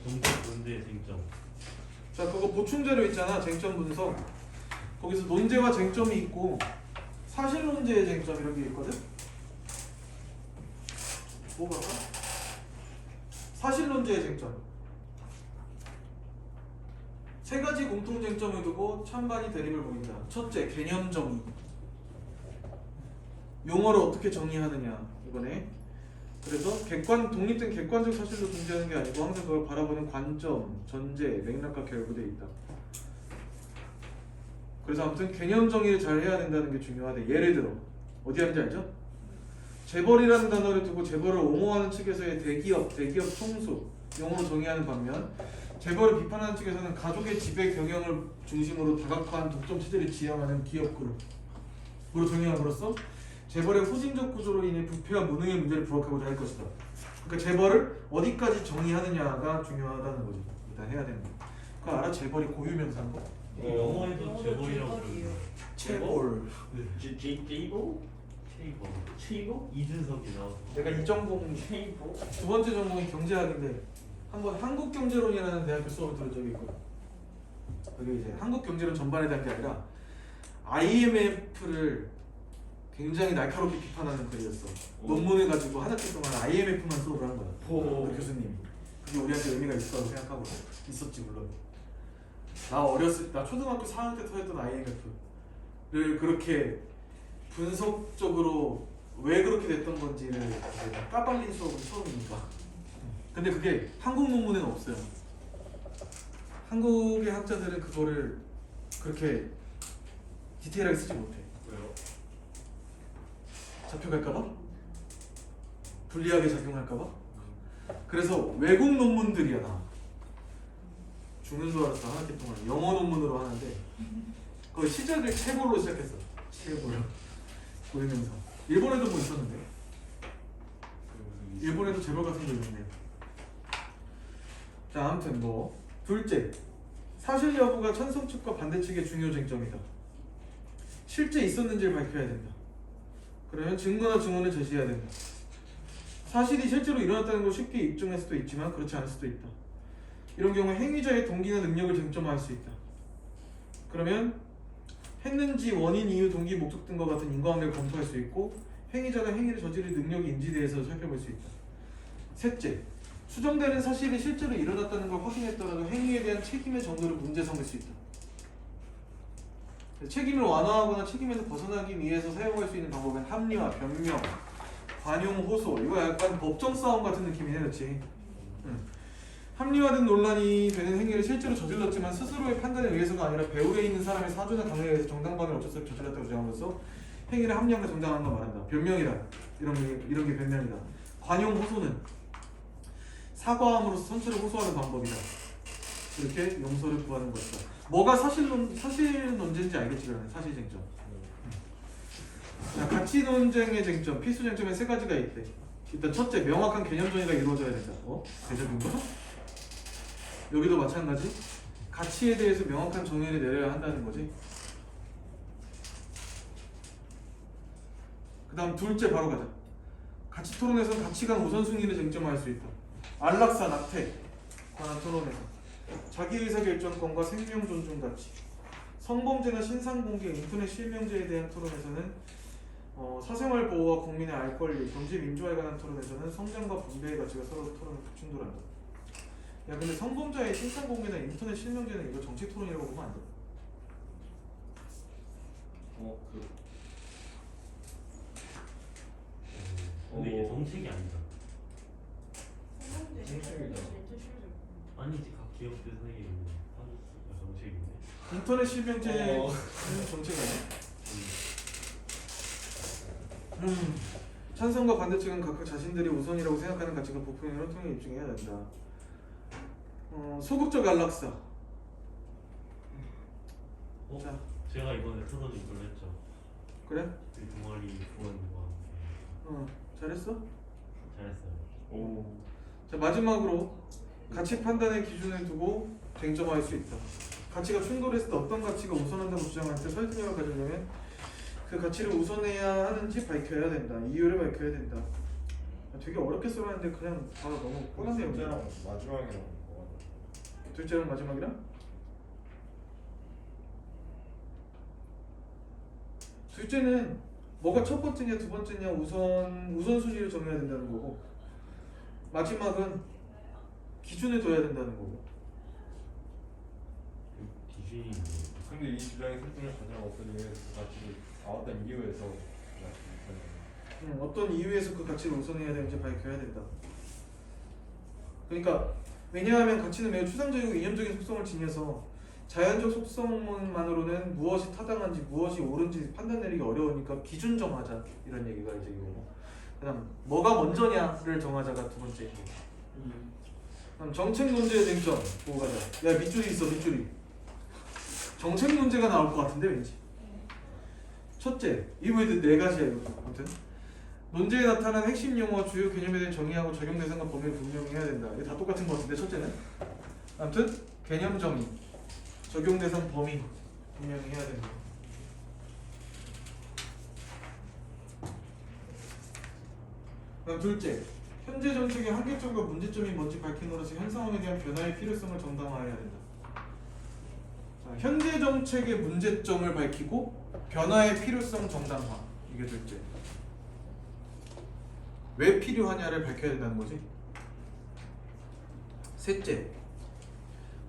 정책 문제의 쟁점. 자, 그거 보충자료 있잖아. 쟁점 분석. 거기서 논제와 쟁점이 있고 사실 논제의 쟁점 이런 게 있거든. 뭐 볼까? 사실 논제의 쟁점. 세 가지 공통 쟁점을 두고 찬반이 대립을 보인다. 첫째, 개념 정의. 용어를 어떻게 정의하느냐 이번에. 그래서 독립된 객관적 사실로 존재하는 게 아니고 항상 그걸 바라보는 관점, 전제, 맥락과 결부되어 있다. 그래서 아무튼 개념 정의를 잘 해야 된다는 게 중요하대. 예를 들어 어디 하는지 알죠? 재벌이라는 단어를 두고 재벌을 옹호하는 측에서의 대기업 총수 용어로 정의하는 반면 재벌을 비판하는 측에서는 가족의 지배 경영을 중심으로 다각화한 독점 체제를 지향하는 기업 그룹으로 정의함으로써 재벌의 후진적 구조로 인해 부패와 무능의 문제를 부각하고자 할 것이다. 그러니까 재벌을 어디까지 정의하느냐가 중요하다는 거지. 일단 해야 되는 거. 그거 알아? 재벌이 고유명사인 거? 영어에도 재벌이라고 재벌이에요. 재벌. 제이보? 체이버? 이준석이 나왔어. 내가 이 전공 두 번째 전공이 경제학인데 한번 한국경제론이라는 대학교 수업을 들은 적이 있거든. 그게 이제 한국경제론 전반에 대한 게 아니라 IMF를 굉장히 날카롭게 비판하는 글이었어. 논문을 가지고 한 학기 동안 IMF만 수업을 한 거야. 그 교수님이. 그게 우리한테 의미가 있을 거라고 생각하고 있었지 물론. 나 초등학교 4학년 때 터졌던 IMF를 그렇게 분석적으로 왜 그렇게 됐던 건지를 까발린 수업은 처음이니까. 근데 그게 한국 논문에는 없어요. 한국의 학자들은 그거를 그렇게 디테일하게 쓰지 못해. 왜요? 잡혀갈까봐? 불리하게 작용할까봐? 그래서 외국 논문들이야 나. 죽는 줄 알았어. 한 학기 동안 영어 논문으로 하는데 그 시작을 체벌로 시작했어. 체벌 고유명사. 일본에도 뭐 있었는데. 일본에도 재벌 같은 거 있는데. 자, 아무튼 뭐 둘째, 사실 여부가 찬성 측과 반대 측의 중요 쟁점이다. 실제 있었는지를 밝혀야 된다. 그러면 증거나 증언을 제시해야 된다. 사실이 실제로 일어났다는 걸 쉽게 입증할 수도 있지만 그렇지 않을 수도 있다. 이런 경우 행위자의 동기나 능력을 쟁점화할 수 있다. 그러면 했는지 원인, 이유, 동기, 목적 등과 같은 인과관계를 검토할 수 있고 행위자가 행위를 저지를 능력이 인지대에서 살펴볼 수 있다. 셋째, 수정되는 사실이 실제로 일어났다는 걸 확인했더라도 행위에 대한 책임의 정도를 문제 삼을 수 있다. 책임을 완화하거나 책임에서 벗어나기 위해서 사용할 수 있는 방법은 합리화, 변명, 관용, 호소. 이거 약간 법정 싸움 같은 느낌이네, 그렇지? 합리화된 논란이 되는 행위를 실제로 저질렀지만 스스로의 판단에 의해서가 아니라 배후에 있는 사람의 사조나 강요에 의해서 정당방위를 어쩔 수 없이 저질렀다고 주장함으로써 행위를 합리화가 정당한 걸 말한다. 변명이다. 이런 게 변명이다. 관용, 호소는 사과함으로써 선체를 호소하는 방법이다. 이렇게 용서를 구하는 것이다. 뭐가 사실 논쟁인지 알겠지, 그러면 사실 쟁점. 자, 가치 논쟁의 쟁점, 필수 쟁점에 세 가지가 있대. 일단 첫째, 명확한 개념 정의가 이루어져야 된다. 대접인가? 여기도 마찬가지. 가치에 대해서 명확한 정의를 내려야 한다는 거지. 그 다음 둘째 바로 가자. 가치 토론에서는 가치관 우선순위를 쟁점화할 수 있다. 안락사, 낙태 관한 토론에서 자기 의사결정권과 생명 존중 가치, 성범죄나 신상공개, 인터넷 실명제에 대한 토론에서는 사생활 보호와 국민의 알 권리, 경제 민주화에 관한 토론에서는 성장과 분배의 가치가 서로 충돌한다. 야, 근데 성범죄의 신상공개나 인터넷 실명제는 이거 정책 토론이라고 보면 안 돼? 근데 이게 정책이 아니다. 정책이다. 아니지, 각 기업들 사이에 있는 정책인데. 인터넷 실명제는 정책 아니야? 찬성과 반대 측은 각각 자신들이 우선이라고 생각하는 가치가 보편의 혈통에 입증해야 된다. 소극적 안락사. 자, 제가 이번에 토론 이걸 했죠. 그래? 그 동아리 부원과 함께. 잘했어? 잘했어요. 오. 자, 마지막으로 가치 판단의 기준을 두고 쟁점화할 수 있다. 가치가 충돌했을 때 어떤 가치가 우선한다고 주장할 때 설득력을 가지려면 그 가치를 우선해야 하는지 밝혀야 된다. 이유를 밝혀야 된다. 되게 어렵게 써놨는데 그냥 바로 너무 뻔한 내용이야. 둘째랑 마지막이랑 뭐가 둘째랑 마지막이랑? 둘째는 뭐가 첫 번째냐 두 번째냐 우선순위를 정해야 된다는 거고, 마지막은 기준을 둬야 된다는 거고. 그 기준이 근데 이 주장의 설득력 자체가 없어지면 같이 어떤 이유에서 어떤 이유에서 그 가치를 우선해야 되는지 밝혀야 된다. 그러니까 왜냐하면 가치는 매우 추상적이고 이념적인 속성을 지녀서 자연적 속성만으로는 무엇이 타당한지 무엇이 옳은지 판단 내리기 어려우니까 기준 정하자, 이런 얘기가 이제 이거고. 그다음 뭐가 먼저냐를 정하자가 두 번째 얘기. 그다음 정책 논제의 쟁점 보고 가자. 야, 밑줄이 있어, 밑줄이. 정책 문제가 나올 것 같은데 왠지. 첫째, 이거 왜 네 가지야 이거. 아무튼 논제에 나타난 핵심 용어, 주요 개념에 대한 정의하고 적용 대상과 범위를 분명히 해야 된다. 이게 다 똑같은 것 같은데 첫째는. 아무튼 개념 정의, 적용 대상 범위 분명히 해야 된다. 그다음 둘째, 현재 정책의 한계점과 문제점이 뭔지 밝힘으로써 현 상황에 대한 변화의 필요성을 정당화해야 된다. 자, 현재 정책의 문제점을 밝히고 변화의 필요성 정당화, 이게 둘째. 왜 필요하냐를 밝혀야 된다는 거지. 셋째,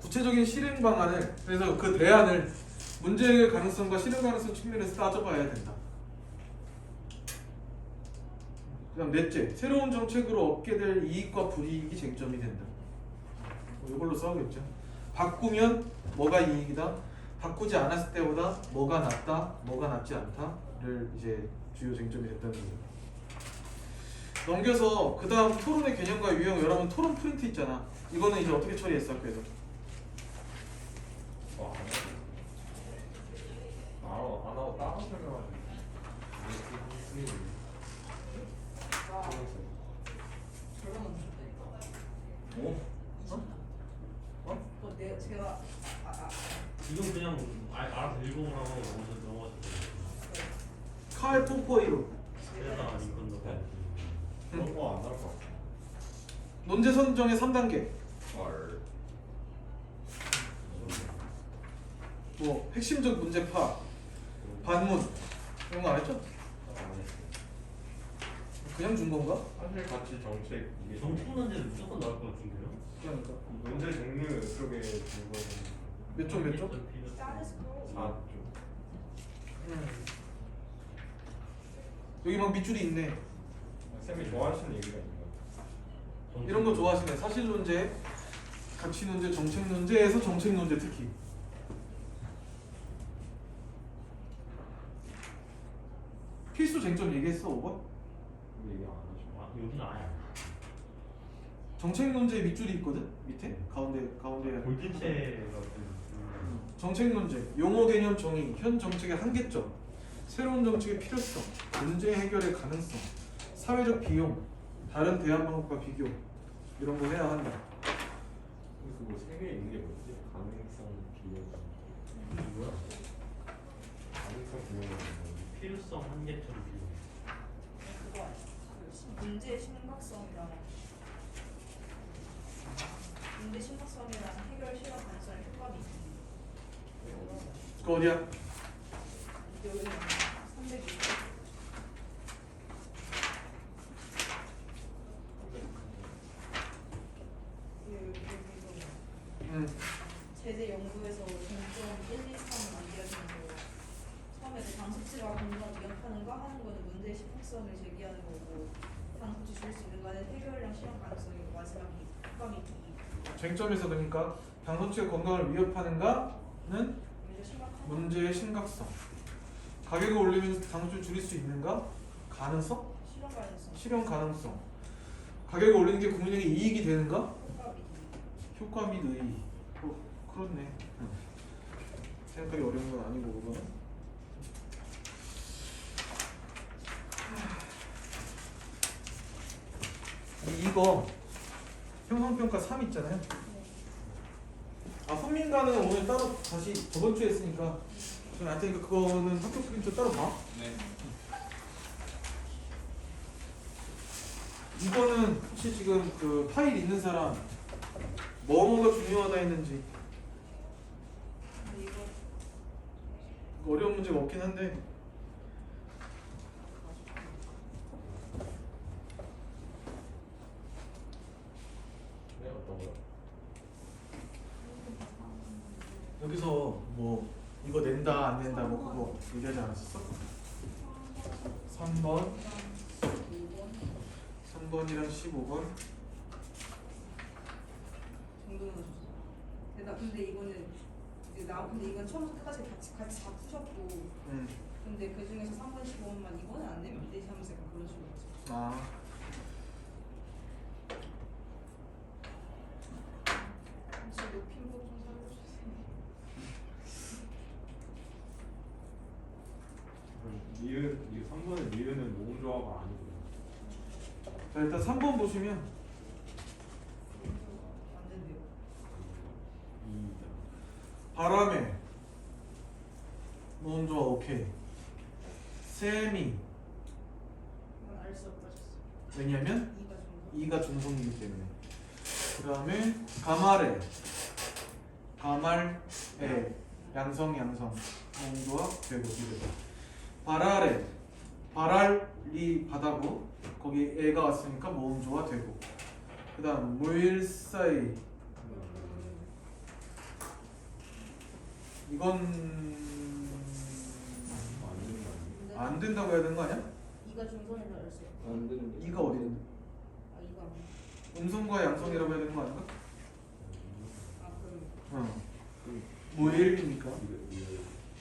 구체적인 실행 방안을, 그래서 그 대안을 문제의 가능성과 실행 가능성 측면에서 따져봐야 된다. 그다음 넷째, 새로운 정책으로 얻게 될 이익과 불이익이 쟁점이 된다. 이걸로 싸우겠죠. 바꾸면 뭐가 이익이다, 바꾸지 않았을 때보다 뭐가 낫다, 뭐가 낫지 않다를 이제 주요 쟁점이 된다는 거죠. 넘겨서 그 다음 토론의 개념과 유형, 여러분 토론 프린트 있잖아. 이거는 이제 어떻게 처리했어 학교에서? 안 하고 따로 설명하지. 결론은 좋다니까. 오? 그거 내가 제가 이건 그냥 알아서 읽어보라고 넘어가서 칼 포포이로 그러다가 링컨 넣고 그런 거 안 나올 것 같아. 논제 선정의 3단계. 헐. 뭐 핵심적 문제 파, 반문 이런 거 안 했죠? 그냥 준 건가? 사실 같이 정책 이게 정책 문제는 무조건 나올 것 같은데요? 그러니까 문제 종류 쪽에 들고 몇 쪽 몇 쪽? Status quo. 4쪽. 여기 막 밑줄이 있네. 쌤이 좋아하시는 얘기가 있는 것 이런 거 좋아하시네. 사실 논제, 가치 논제, 정책 논제에서 정책 논제 특히. 필수 쟁점 얘기했어 5번? 같아요. 얘기 안 하죠. 아, 여기는 아예 안 해. 정책 논제 밑줄이 있거든? 밑에? 가운데 골든체 같은 정책 논제, 용어 개념 정의, 현 정책의 한계점, 새로운 정책의 필요성, 문제 해결의 가능성, 사회적 비용, 다른 대안 방법과 비교 이런 거 해야 한다. 그거 세 개 있는 게 뭐지? 가능성, 비용. 뭐야? 가능성, 비용은 뭐지? 필요성 한계점 비용. 그거 문제의 심각성이랑 문제 심각성이랑 해결 시간 가능성의 효과가 있습니다. 그 어디야? 여기는 320. 제재 연구에서 종점 1, 2, 3 만들어지는 거 처음에 그 장수치가 공간 위협하는 거 하는 거는 문제의 심각성을 제기하는 거고 장수치 줄 수 있는 거는 해결이랑 실현 가능성이고 마지막이 효과가 있기. 쟁점에서 그러니까 당선치가 건강을 위협하는가는 문제 심각한 거 문제의 심각성. 가격을 올리면서 당선치를 줄일 수 있는가? 가능성? 실현 가능성 실현 가능성. 가격을 올리는 게 국민에게 이익이 되는가? 효과 있기. 효과 및 의의. 그렇네. 생각하기 어려운 건 아니고 그거는. 이거 형성평가 3 있잖아요. 아 훈민가는 오늘 따로 다시 저번 주에 했으니까 저는 안 테니까 그거는 학교 프린트 따로 봐. 네. 이거는 혹시 지금 그 파일 있는 사람 뭐가 중요하다 했는지 근데 이거 어려운 문제가 없긴 한데 네, 어떤 거요? 여기서 뭐 이거 낸다 안 낸다 뭐 그거 얘기하지 않았었어? 3번 3번이랑 15번 정도는 줬어. 근데 이거는 근데 이건 처음부터 끝까지 같이 다 푸셨고 근데 그 중에서 3번 15번만 이거는 안 내면 안 되지 하면서 약간 그런 식으로 했어. 아 혹시 높인 거좀 살려주세요. 니은, 이 3번의 니은은 모음 조화가 아니고요. 자 일단 3번 보시면 안 된대요. 바람에 모음 좋아 오케이 쌤이 이건 알 수 없다 줬어. 왜냐면 2가 정도. 2가 중성이기 때문에 그 다음에 가말에 양성 모음 좋아 되고 이래서 발알에 발알이 바다고 거기 애가 왔으니까 모음 좋아 되고 그 다음 무일사이 이건 안 된다고 해야 되는 거 아니야? 2가 중성이라 알 수 없다. 안 되는데. 2가 어디 있는데? 아 2가 아니야. 음성과 양성이라고 해야 되는 거 아닌가? 아 그럼 어. 무일이니까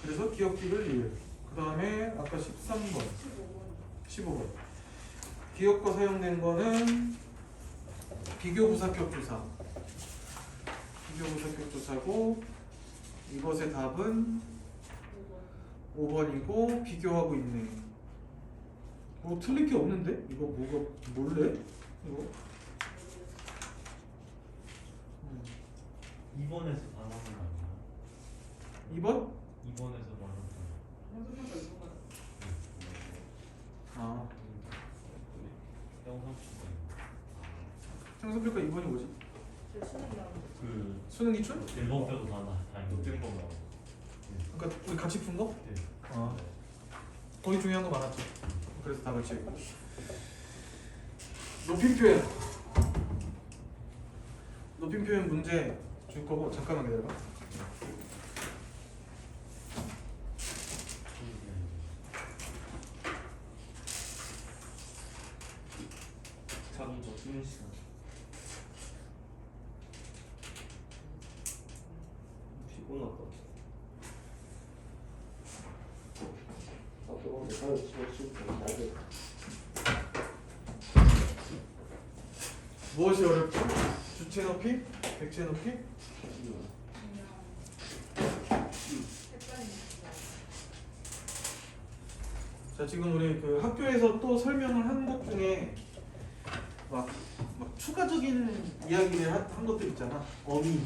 그래서 기억기를 리을 그 다음에 아까 13번 15번. 15번 기억과 사용된 거는 비교부사격 조사 비교부사격 조사고 이것의 답은 5번이고 비교하고 있네 뭐 틀릴 게 없는데? 이거 뭐가 뭘래? 이거 2번에서 다 나온 거 아니야? 2번? 2번에서 다 나온 거 연습평가 이거가. 아 형성 추가. 생성평가 2번이 뭐지? 저 수능 나오는 거. 그 수능 기출? 일본 때도 다 있는 녹증법 나오고. 그러니까 우리 같이 푼 거? 네. 아 거기 중요한 거 많았죠. 그래서 다 같이 했고 높임 표현. 높임 표현 문제 줄 거고 잠깐만 기다려봐. 자기 저 쉬는 시간. 피곤하다. 무엇이 어렵죠? 주체 높이? 객체 높이? 자, 지금 우리 그 학교에서 또 설명을 한 것 중에 막 추가적인 이야기를 한 것들 있잖아. 어미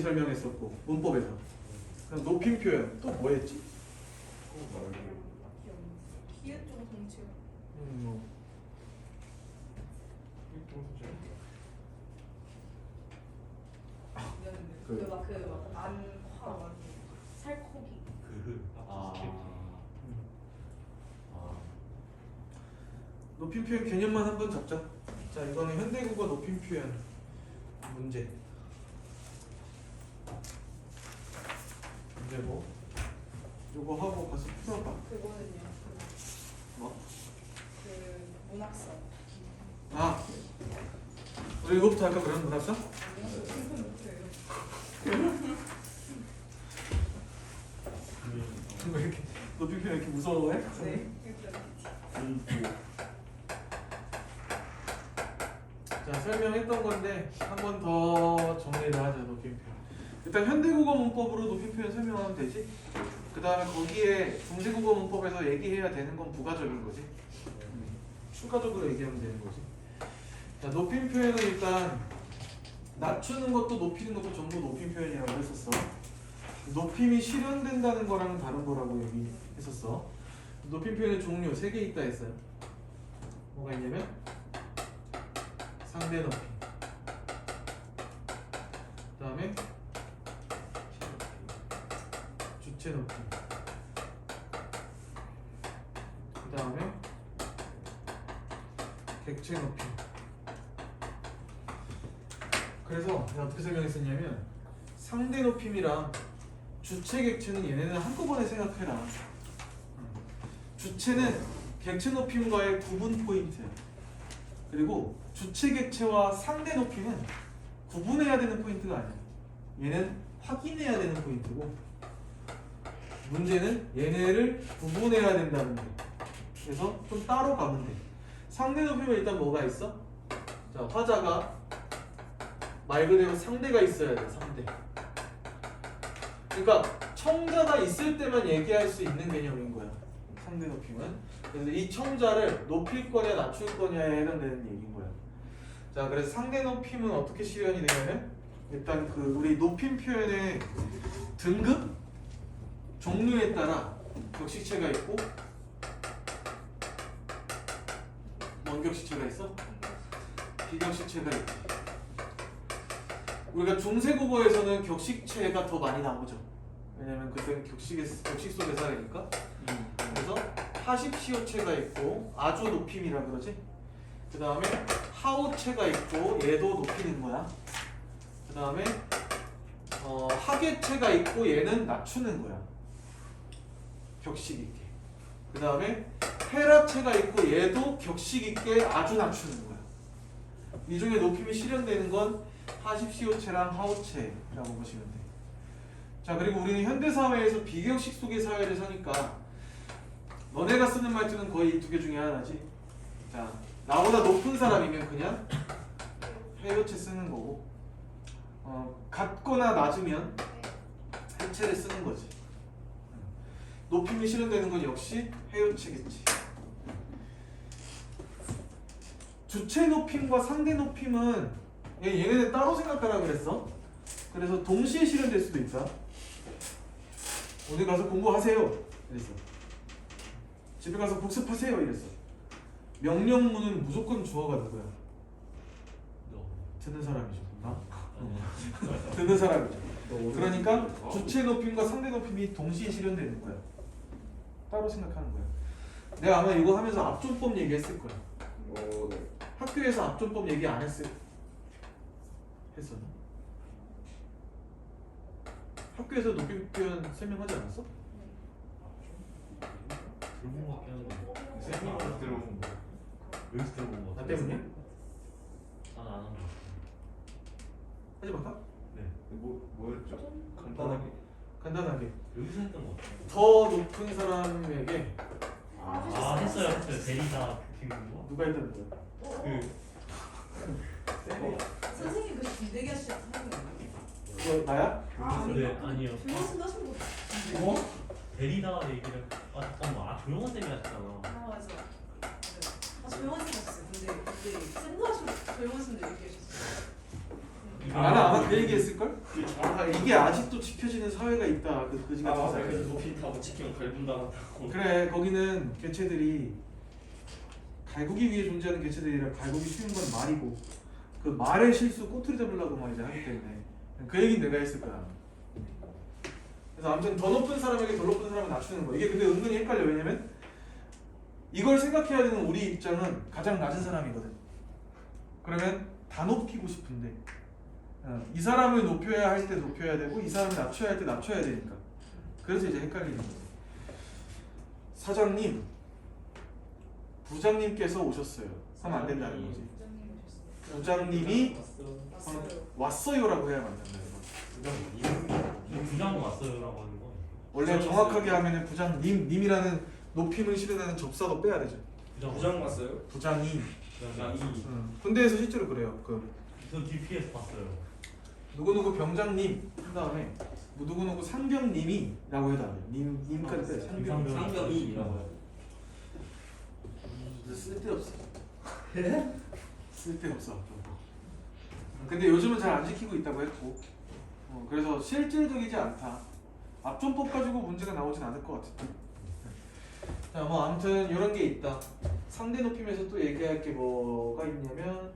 설명했었고 문법에서. 그럼 높임 표현 또 뭐 했지? 기획 쪽 동치요. 뭐. 그막 안화 살코기. 높임 표현 개념만 한번 잡자. 자, 이거는 현대국어 높임 표현 문제. 문제고 요거 하고 가서 풀어봐. 그거는요. 뭐? 그 문학사. 아, 우리 이거부터 할까 그럼 문학사? 아니요, 생각 못해요. 왜 이렇게 높임 표현 이렇게 무서워해? 네. 일단 자, 설명했던 건데 한 번 더 정리를 하자. 높임 표현. 일단 현대국어 문법으로 높임 표현 설명하면 되지. 그 다음에 거기에 중세국어 문법에서 얘기해야 되는 건 부가적인 거지. 추가적으로 얘기하면 되는 거지. 자, 높임 표현은 일단 낮추는 것도 높이는 것도 전부 높임 표현이라고 했었어. 높임이 실현된다는 거랑은 다른 거라고 얘기했었어. 높임 표현의 종류 3개 있다 했어요. 뭐가 있냐면 상대 높임, 그 다음에 주체 높임, 그 다음에 객체 높임. 그래서 내가 어떻게 설명했었냐면 상대 높임이랑 주체 객체는 얘네는 한꺼번에 생각해라. 주체는 객체 높임과의 구분 포인트야. 그리고 주체 객체와 상대 높임은 구분해야 되는 포인트가 아니야. 얘는 확인해야 되는 포인트고 문제는 얘네를 구분해야 된다는 게. 그래서 좀 따로 가면 돼. 상대 높임은 일단 뭐가 있어? 자, 화자가 말 그대로 상대가 있어야 돼. 상대. 그러니까 청자가 있을 때만 얘기할 수 있는 개념인 거야. 상대 높임은. 그래서 이 청자를 높일 거냐 낮출 거냐에 해당되는 얘기인 거야. 자, 그래서 상대 높임은 어떻게 실현이 되냐면 일단 그 우리 높임 표현의 등급 종류에 따라 격식체가 있고 원격식체가 있어? 비격식체가 있지. 우리가 중세국어에서는 격식체가 더 많이 나오죠. 왜냐면 그때는 격식 속에 살으니까. 그래서 하십시오체가 있고 아주 높임이라 그러지. 그 다음에 하오체가 있고 얘도 높이는 거야. 그 다음에 하계체가 있고 얘는 낮추는 거야. 격식 있게. 그 다음에 헤라체가 있고 얘도 격식 있게 아주 낮추는 거야. 이 중에 높임이 실현되는 건 하십시오체랑 하오체라고 보시면 돼. 자, 그리고 우리는 현대사회에서 비격식 속의 사회를 사니까 너네가 쓰는 말투는 거의 이 두 개 중에 하나지. 자, 나보다 높은 사람이면 그냥 해요체 쓰는 거고 같거나 낮으면 해체를 쓰는 거지. 높임이 실현되는 건 역시 해요체겠지. 주체 높임과 상대 높임은 얘네는 따로 생각하라 그랬어. 그래서 동시에 실현될 수도 있다. 오늘 가서 공부하세요 이랬어. 집에 가서 복습하세요 이랬어. 명령문은 무조건 주어가 누구야? 듣는 사람이죠. 듣는 사람이죠. 그러니까 주체 높임과 상대 높임이 동시에 실현되는 거야. 따로 생각하는 거야. 내가 아마 이거 하면서 압존법 얘기했을 거야. 네. 학교에서 압존법 얘기 안 했어요? 했었나? 학교에서 높이 표현 설명하지 않았어? 들어본 것 같긴 한데 쌤이 들어본 거. 여기서 들어본 것 나 같아요. 때문이야? 나는 안한 것 같아요. 하지 말까? 네. 뭐였죠? 간단하게. 간단하게 여기서 했던 것 같아요. 더 높은 사람에게 아 했어요. 데리다 그 친구. 누가 했다는 거야? 그 선생님 그 군대기 하시는 사람이 이거 나야? 네 아니요. 조용한 하신 거 같은데. 뭐? 데리다 얘기를 잠깐만 조용한 쌤이 하셨잖아. 아 맞아. 아 조용한 쌤 하셨어요. 근데 쌤도 하시고 조용한 쌤도 얘기하셨어요. 나는 아마 그 얘기 했을걸? 그 정확하게 이게 아직도 지켜지는 사회가 있다 그 그지 아 같은 맞아요. 사회. 그래서 높이 타고 치킨 갈군당한다고. 그래 거기는 개체들이 갈구기 위해 존재하는 개체들이라 갈구기 쉬운 건 말이고 그 말의 실수 꼬투리 잡으려고 막 이제 하기 때문에 그 얘기는 내가 했을 거야. 그래서 아무튼 더 높은 사람에게 더 높은 사람을 낮추는 거 이게 근데 은근히 헷갈려. 왜냐면 이걸 생각해야 되는 우리 입장은 가장 낮은 사람이거든. 그러면 다 높이고 싶은데 이 사람을 높여야 할 때 높여야 되고 이 사람을 낮춰야 할 때 낮춰야 되니까 그래서 이제 헷갈리는 거지. 사장님 부장님께서 오셨어요 하면 안 된다는 거지. 부장님이 왔어요. 왔어요라고 해야 맞는다. 부장 왔어요라고 하는 거. 원래 정확하게 하면은 부장님이라는 높임을 실현하는 접사도 빼야 되죠. 부장 봤어요? 부장이 부장이. 군대에서 실제로 그래요. 저 DP에서 봤어요. 누구누구 병장님 한 다음에 누구누구 상병님이라고 해도 안 돼. 님까지 빼. 상병. 상병이라고 해요. 쓸데없어. 쓸데없어. 근데 요즘은 잘 안 지키고 있다고 했고 그래서 실질적이지 않다. 압존법 가지고 문제가 나오진 않을 것 같아. 자, 뭐 아무튼 이런 게 있다. 상대 높임에서 또 얘기할 게 뭐가 있냐면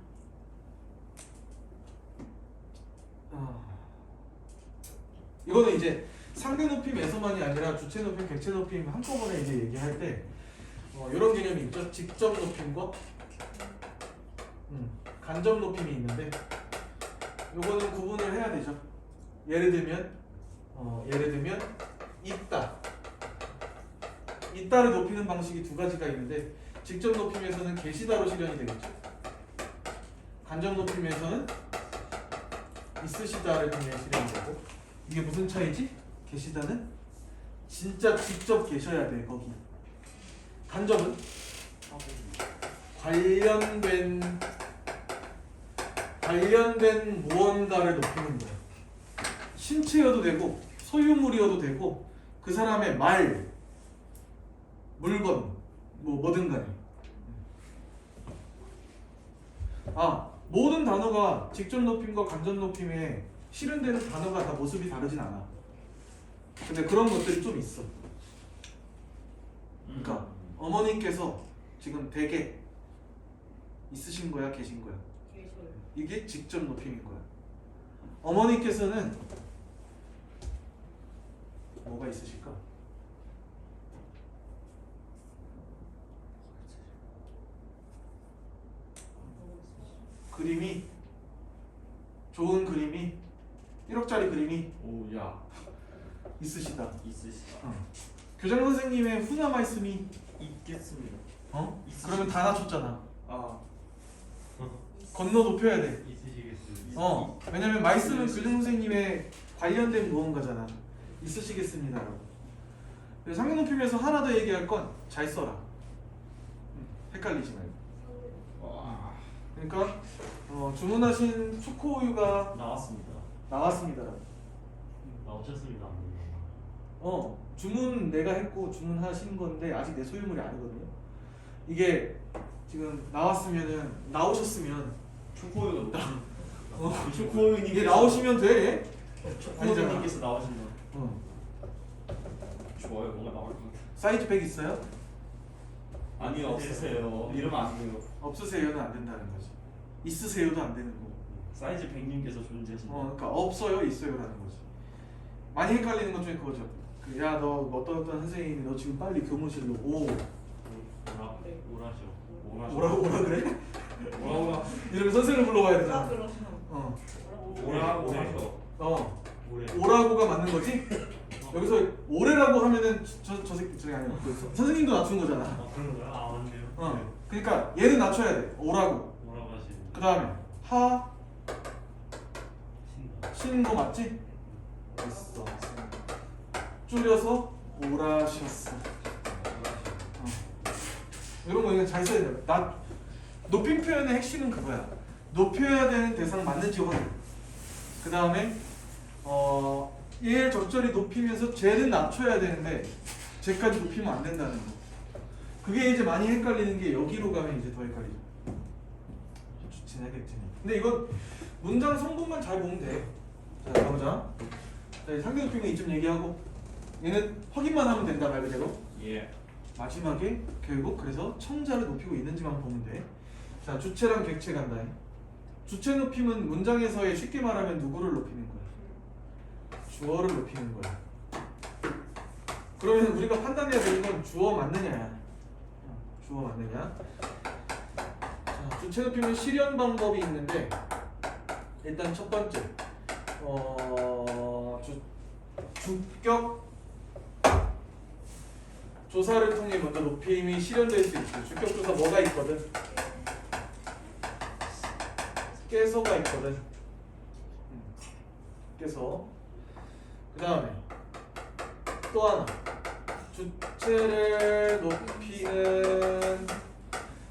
이거는 이제 상대 높임에서만이 아니라 주체 높임, 객체 높임 한꺼번에 이제 얘기할 때 이런 개념이 있죠. 직접 높임과 간접 높임이 있는데 요거는 구분을 해야 되죠. 예를 들면 있다를 높이는 방식이 두 가지가 있는데 직접 높임에서는 계시다로 실현이 되겠죠. 간접 높임에서는 있으시다를 통해 실현이 되고 이게 무슨 차이지? 계시다는 진짜 직접 계셔야 돼 거기. 간접은 관련된 무언가를 높이는 거야. 신체여도 되고 소유물이어도 되고 그 사람의 말, 물건 뭐든 간에 모든 단어가 직접 높임과 간접 높임에 실현되는 단어가 다 모습이 다르진 않아. 근데 그런 것들이 좀 있어. 그러니까 어머니께서 지금 댁에 있으신 거야, 계신 거야? 계셔요. 이게 직접 높임인 거야. 어머니께서는 뭐가 있으실까? 그림이 좋은 그림이 1억짜리 그림이 오야 있으시다. 있으시다. 교장 선생님의 훈화 말씀이 있겠습니다. 그러면 다 낮췄잖아. 아 건너 높여야 돼. 있으시겠어요? 왜냐면 말씀은 교장 선생님의 관련된 무언가잖아. 있으시겠습니다라고. 그래서 상대 높임에서 하나 더 얘기할 건 잘 써라. 헷갈리지 말고. 와. 그러니까 주문하신 초코우유가 나왔습니다. 나 어쨌습니다. 주문 내가 했고 주문하신 건데 아직 내 소유물이 아니거든요. 이게 지금 나오셨으면 초코우유가 이게 나오시면 돼. 초코우유님께서 나오신다. 어. 좋아요. 뭔가 나올 것 같아. 사이즈 100 있어요? 아니요 없으세요. 이러면 안 돼요. 없으세요는 안 된다는 거지. 있으세요도 안 되는 거고. 사이즈 100님께서 존재하신다. 그러니까 없어요, 있어요라는 거지. 많이 헷갈리는 것 중에 그거죠. 야, 너 어떤 선생님이 너 지금 빨리 교무실로 오. 오라시오. 오라 그래? 오라 이러면 선생을 불러봐야 아 되잖아. 그렇죠. 어. 오라고 하죠. 올해 오라고가 맞는 거지? 여기서 오래라고 하면은 저 새끼 저기 아니야. 선생님도 낮춘 거잖아. 그런 거야? 아 맞네요. 어. 그러니까 얘는 낮춰야 돼. 오라고. 뭐라고 하시는? 그 다음에 하 신다. 쉬는 거 맞지? 됐어. 줄여서 오라셨어. 이런 거 그냥 잘 써야 돼요. 높임 표현의 핵심은 그거야. 높여야 되는 대상 맞는지 확인. 그 다음에 얘를 적절히 높이면서 쟤는 낮춰야 되는데 쟤까지 높이면 안 된다는 거. 그게 이제 많이 헷갈리는 게 여기로 가면 이제 더 헷갈리죠. 주체냐 객체냐. 근데 이건 문장 성분만 잘 보면 돼. 자, 가보자. 자, 상대 높이면 이쯤 얘기하고 얘는 확인만 하면 된다 말 그대로. 예. 마지막에 결국 그래서 청자를 높이고 있는지만 보면 돼. 자, 주체랑 객체 간다. 주체 높임은 문장에서의 쉽게 말하면 누구를 높이는 거야? 주어를 높이는 거야. 그러면 우리가 판단해야 되는 건 주어 맞느냐야. 주어 맞느냐. 자, 주체 높임은 실현 방법이 있는데 일단 첫 번째 주격 조사를 통해 먼저 높임이 실현될 수 있어. 주격 조사 뭐가 있거든? 깨서가 있거든. 깨서. 그 다음에 또 하나. 주체를 높이는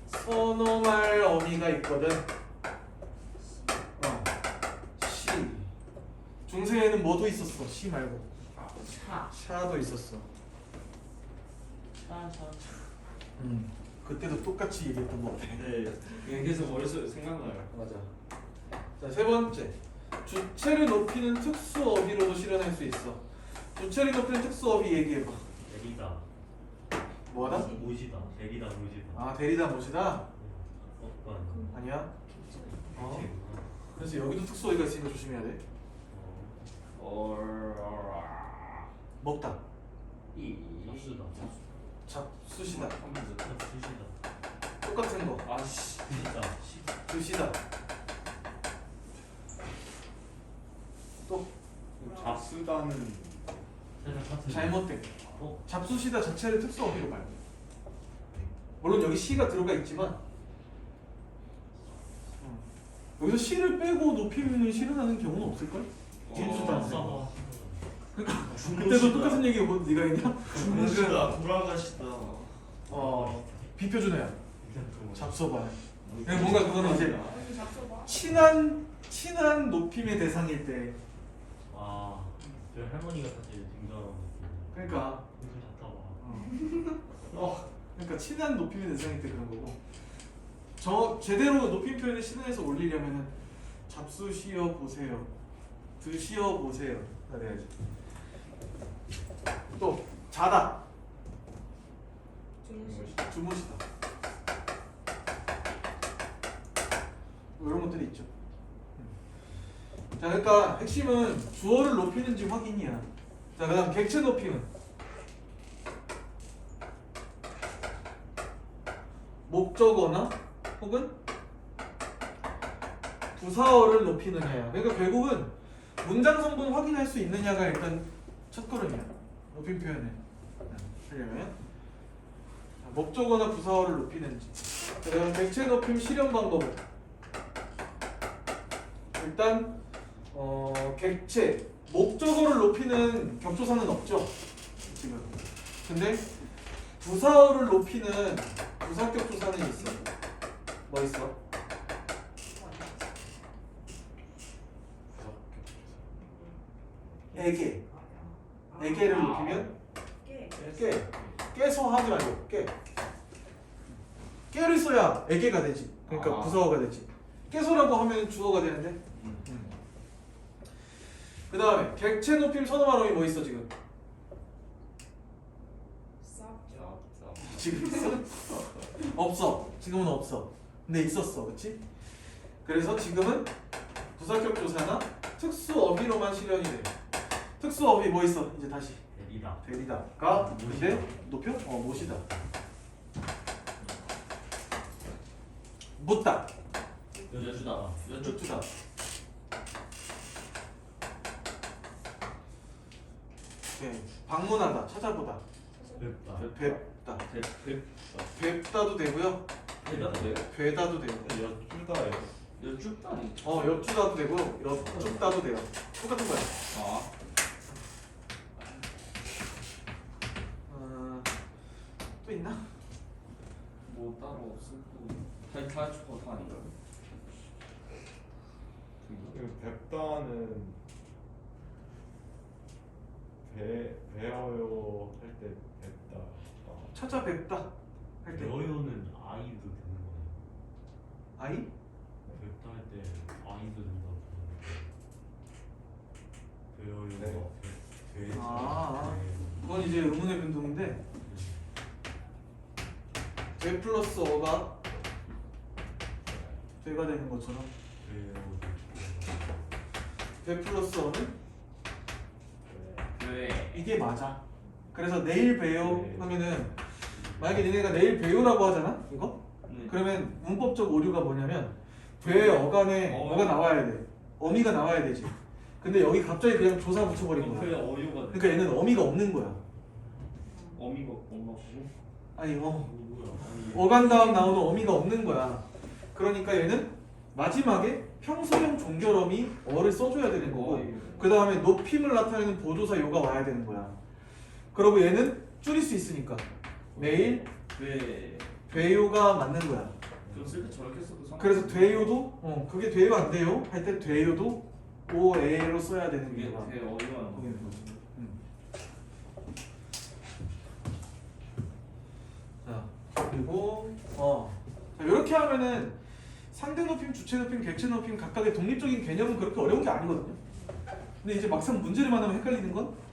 선호말 어미가 있거든. 시. 중세에는 뭐도 있었어. 시 말고. 샤도 있었어. 그때도 똑같이 얘기했던 것 같아. 네. 그래서 머릿속에 생각나요. 맞아. 자, 세 번째. 주체를 높이는 특수어휘로도 실현할 수 있어. 주체를 높이는 특수어휘 얘기해봐. 내리다. 뭐하다? 모시다. 내리다 모시다. 아, 데리다 모시다? 어떤? 아니야. 어. 그래서 여기도 특수어휘가 있으니까 조심해야 돼. 먹다. 잡수다. 잡수시다. 잡수시다. 똑같은 거. 아씨. 시다. 드시다. 또 잡수다는 살짝 같은. 잘못된 거. 어? 잡수시다 자체를 특수어휘로 봐요. 물론 여기 시가 들어가 있지만 여기서 시를 빼고 높이면 실현하는 경우는 없을걸? 진수도 안 돼. 그러니까 그때도 똑같은 얘기 뭐 네가 했냐? 주무시다. 돌아가시다. 비표준 애야. 뭐 잡숴봐요. 그냥 뭔가 그거는 이제 여기 잡숴봐. 친한 높임의 대상일 때. 아, 저희 할머니가 사실 증정하는 그러니까 무슨 잡다봐. 그러니까 친한 높임의 대상일 때 그런 거고. 저 제대로 높임 표현을 실현해서 올리려면은 잡수시어 보세요. 드시어 보세요. 그래야지. 또 자다. 주무시다. 뭐 이런 것들이 있죠. 자, 그러니까 핵심은 주어를 높이는지 확인이야. 자, 그다음 객체 높이는 목적어나 혹은 부사어를 높이느냐야. 그러니까 결국은 문장 성분 확인할 수 있느냐가 일단 첫 걸음이야. 높임 표현을 하려면 목적어나 부사어를 높이는지. 그다음 객체 높임 실현 방법은 일단 객체 목적어를 높이는 격조사는 없죠 지금. 근데 부사어를 높이는 부사격 조사는 있어. 뭐 있어? 애게를 높이면 깨서 하지 말고 깨를 써야 애게가 되지. 그러니까 부사어가 되지. 깨소라고 하면 주어가 되는데. 그 다음에 객체 높임 선호말음이 뭐 있어 지금? 지금 있어? 없어. 지금은 없어. 근데 있었어, 그렇지? 그래서 지금은 부사격 조사나 특수어휘로만 실현이 돼. 특수어휘 뭐 있어? 이제 다시 데리다가 근데 높여? 모시다. 묻다. 여주다. 여쭈다. 네. 방문하다. 찾아보다. 뵙다. 뵙다. 백. 뵙다도 되고요. 네. 뵈다도 되고. 여쭈다예요. 여쭈다니. 여쭈다도 되고 여쭈다도 돼요. 똑같은 거야. 아. 또 있나? 뭐 따로 없을 거. 다 축구 다 아닌가요? 뵙다는 배어요 할 때 뵙다. 찾아뵙다 할 때. 배어요는 아이도 되는 거예요. 아이? 뵙다 할 때 아이도 된다고. 배어요가 네. 돼. 그건 이제 의문의 변동인데 되 플러스 어가 되가 되는 것처럼 되 플러스 어는 네. 이게 맞아. 그래서 내일 봬요 네. 하면은 만약에 니네가 내일 봬요라고 하잖아 이거? 네. 그러면 문법적 오류가 뭐냐면 돼 어간에 뭐가 나와야 돼. 어미가 나와야 되지. 근데 여기 갑자기 그냥 조사 붙여버린 거야. 그래 어유가. 그러니까 얘는 어미가 없는 거야. 어미가 엄마고. 아니 뭐야? 어간 다음 나오는 어미가 없는 거야. 그러니까 얘는 마지막에 평소형 종결어미 어를 써줘야 되는 거고 그 다음에 높임을 나타내는 보조사 요가 와야 되는 거야. 그리고 얘는 줄일 수 있으니까 내일 네. 돼요가 맞는 거야. 그럼 쓸 때 저렇게 써도 상관. 그래서 돼요도 그게 돼요 안 돼요 할 때 돼요도 OA로 써야 되는 그게 이유가 대 어유가 거기 있는 거지. 자 그리고 자, 이렇게 하면은 상대 높임, 주체 높임, 객체 높임 각각의 독립적인 개념은 그렇게 어려운 게 아니거든요. 근데 이제 막상 문제를 만나면 헷갈리는 건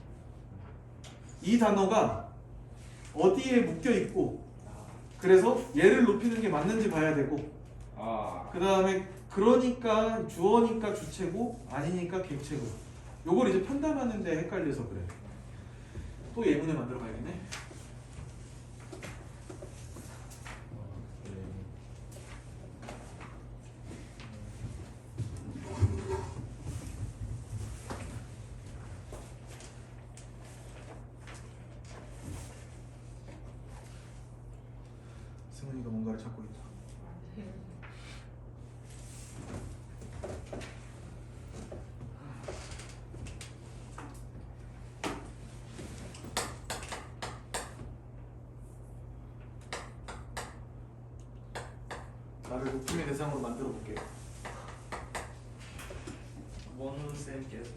이 단어가 어디에 묶여 있고 그래서 얘를 높이는 게 맞는지 봐야 되고 아. 그 다음에 그러니까 주어니까 주체고 아니니까 객체고 요걸 이제 판단하는데 헷갈려서 그래. 또 예문을 만들어 봐야겠네. 승훈이가 뭔가를 찾고 있다. 나를 높임의 대상으로 만들어 볼게요. 원은 쌤께서.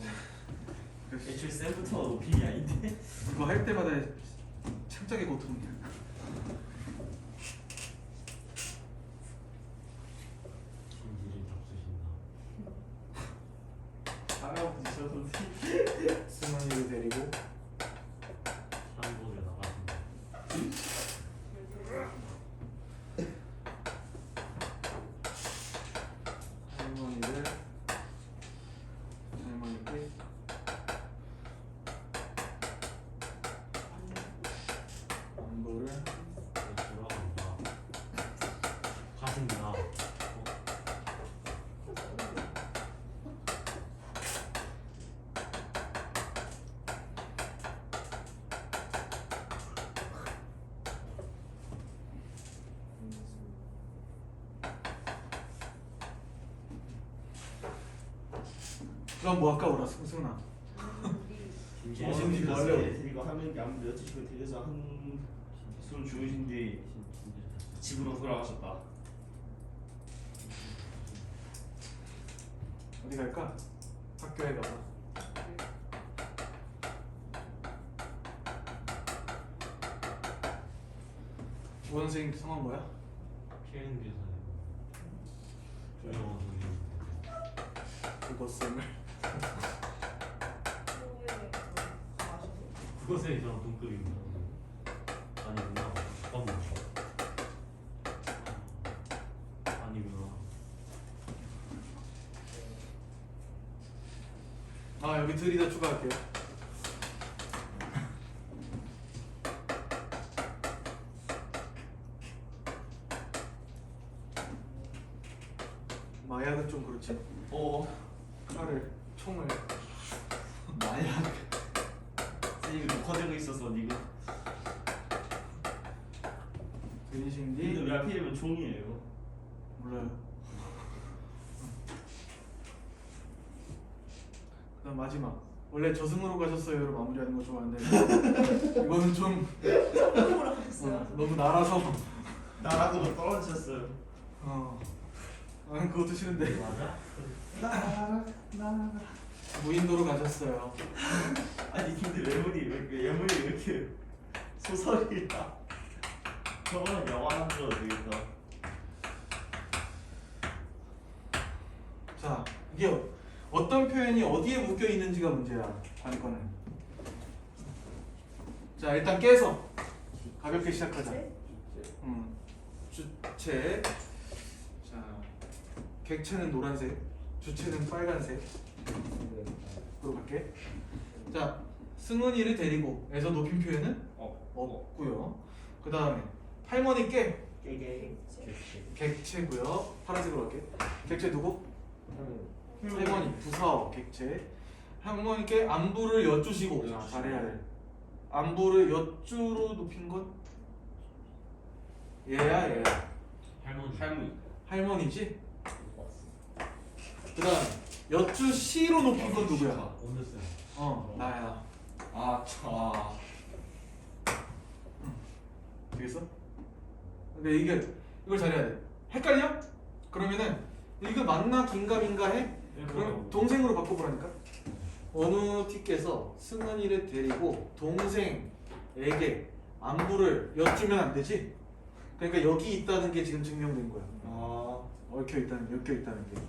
애초에 쌤부터 높임이 아닌데. 이거 할 때마다 창작의 고통이야. 진실이 잡수신다. 할아버지 저도. 승훈이를 데리고 한국에 나가신다. 할머니께 안보를 돌아간다. 가신다. 그럼 뭐 할까 오라 승훈아. 진실이 이거 하면 양 며칠씩 되려서 한숨 주무신 뒤 집으로 돌아가셨다. 어디 갈까? 학교에 가봐. 오 선생님 성함 뭐야? 피해는 비사님. 조영원 선생님. 국어쌤을. 그것에 저랑 동급입니다. 아니구나. 잠깐만. 아니구나. 아 여기 들이다 추가할게요. 총을 나야. 선생님 녹화되고 있어서 이거. 근신 근데 뒤 왜 하필이면 종이에요? 몰라요. 그다음 마지막. 원래 저승으로 가셨어요로 마무리하는 거 좋아하는데 이거는 좀 뭐라 그랬어요? 너무 날아서 나라도 떨어지셨어요. 나는 그것도 싫은데 나라. 무인도로 가셨어요. 아니 근데 예물이 왜 이렇게 소설이야? 저거는 영화 한 줄 되겠다. 자, 이게 어떤 표현이 어디에 묶여 있는지가 문제야. 관건은. 자, 일단 깨서 가볍게 시작하자. 주체. 자, 객체는 노란색, 주체는 빨간색. 으로 갈게. 자, 승은이를 데리고 에서 높임 표현은 없고요. 그 다음에 할머니 깨 깨게. 객체고요. 파란색으로 할게. 객체 누구? 할머니 부사어 객체. 할머니께 안부를 여쭈시고. 자, 잘해야 돼. 안부를 여쭈로 높인 건 얘야 얘야. 할머니. 할머니지. 그 다음 여쭈시로 높인 건 누구야? 오늘쌤. 나야. 되겠어? 근데 이걸 잘해야 돼. 헷갈려? 그러면은 이거 맞나 긴가민가 해? 그럼 동생으로 바꿔보라니까. 어느 티께서 승은이를 데리고 동생에게 안부를 여쭈면 안 되지? 그러니까 여기 있다는 게 지금 증명된 거야. 얽혀 있다는 게.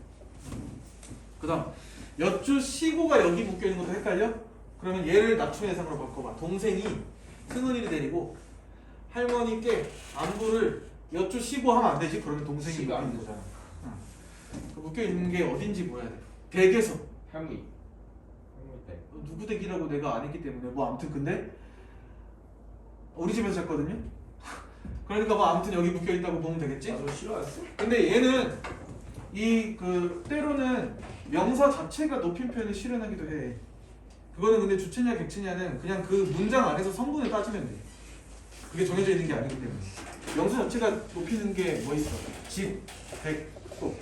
그 다음 여쭈시고가 여기 묶여 있는 것도 헷갈려? 그러면 얘를 낮춤 예상으로 바꿔봐. 동생이 승은이를 데리고 할머니께 안부를 여쭈시고 하면 안 되지? 그러면 동생이 시가 묶여 안 있는 거잖아. 그 묶여 있는 게 어딘지 뭐야 돼? 댁에서. 할머니. 누구 댁이라고 내가 안 했기 때문에 뭐 아무튼 근데 우리 집에서 잤거든요. 그러니까 뭐 아무튼 여기 묶여 있다고 보면 되겠지? 저 싫어했어? 근데 얘는 때로는 명사 자체가 높임 표현을 실현하기도 해. 그거는 근데 주체냐 객체냐는 그냥 그 문장 안에서 성분을 따지면 돼. 그게 정해져 있는 게 아니기 때문에. 명사 자체가 높이는 게 뭐 있어? 집, 백, 또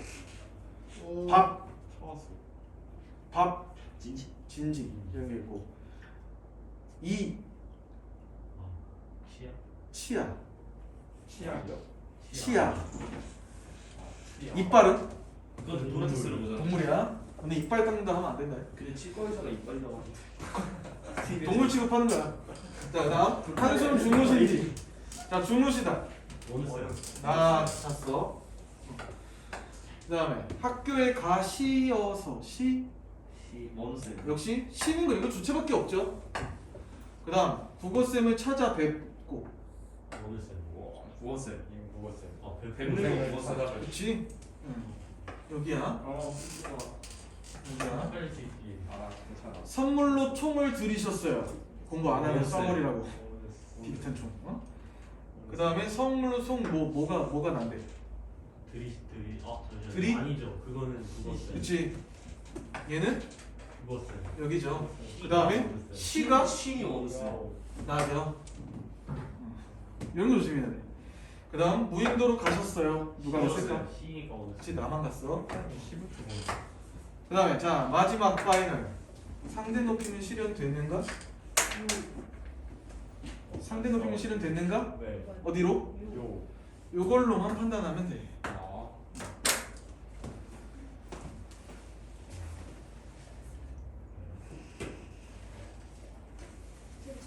밥, 진지. 진지 이런 게 있고 치아, 이빨은 그건 노란색 쓰는 거잖아. 동물이야. 근데 이빨 닦는다 하면 안 된다. 근데 치과의사가 이빨이 나가지고. 동물 취급하는 거야. 자, 다음 한숨 주무신지. 자, 주무시다. 오늘쌤. 잤어. 그 다음에 학교에 가시어서 원쌤. 역시 시는 그리고 주체밖에 없죠. 그 다음 국어쌤을 찾아뵙고. 오늘쌤. 국어쌤. 뵙는 뵙는 거 국어쌤. 그치? 여기야. 여기야. 헷갈릴 수 있지. 괜찮아. 선물로 총을 들이셨어요. 공부 안 하면 오늘쌤. 써머리라고. 비슷한 총. 그 다음에 선물로 총 뭐가 난대? 잠시만요. 드리? 아니죠. 그거는 그거쌤. 그치? 얘는 그거쌤. 여기죠. 그 다음에 시가 신이 원쌤. 나죠. 이런 거 조심해야 돼. 그 다음 무인도로 가셨어요. 누가 갔을까? 시가 오늘쌤. 그치, 나만 갔어. 그 다음에 자 마지막 파이널. 상대 높이는 실현됐는가? 상대 높이는 실현됐는가? 네. 어디로? 요걸로만 판단하면 돼.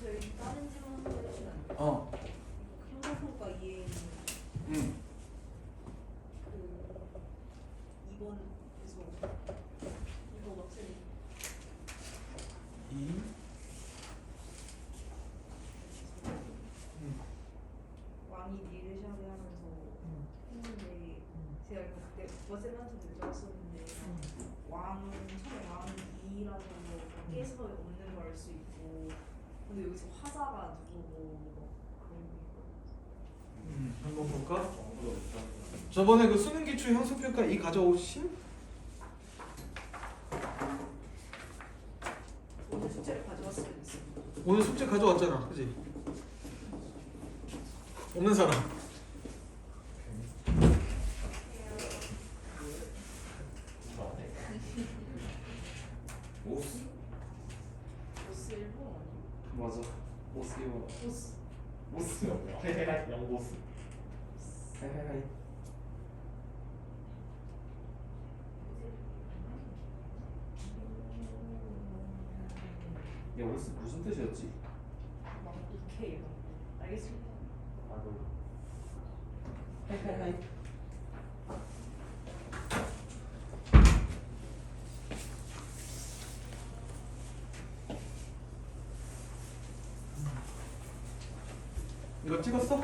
저희 다른 질문 한번 해주시면 안 돼요? 형사평가 이해에 있는 그 2번에서 이거 막쌤이 왕이 니르샤를 하면서 했는데 제가 그때 머쌤한테도 여쭤봤었는데 왕은 처음에 왕은 이라고 깨서 없는 걸 알 수 있고 근데 여기서 화자가 누구고 뭐 그런 게 있거든요. 한번 볼까? 저번에 그 수능 기출 형성평가 이 가져오신? 가져왔어야 됐어. 오늘 숙제 가져왔잖아, 그지? 없는 사람. 오스. 보스 일본 아니야? 맞아. 보스 이거. 보스. 보스요. 헤헤헤 영보스. 헤헤헤. 야, 오스 무슨 뜻이었지? 막 이케요. 알겠습니다. 나도. 이거 찍었어?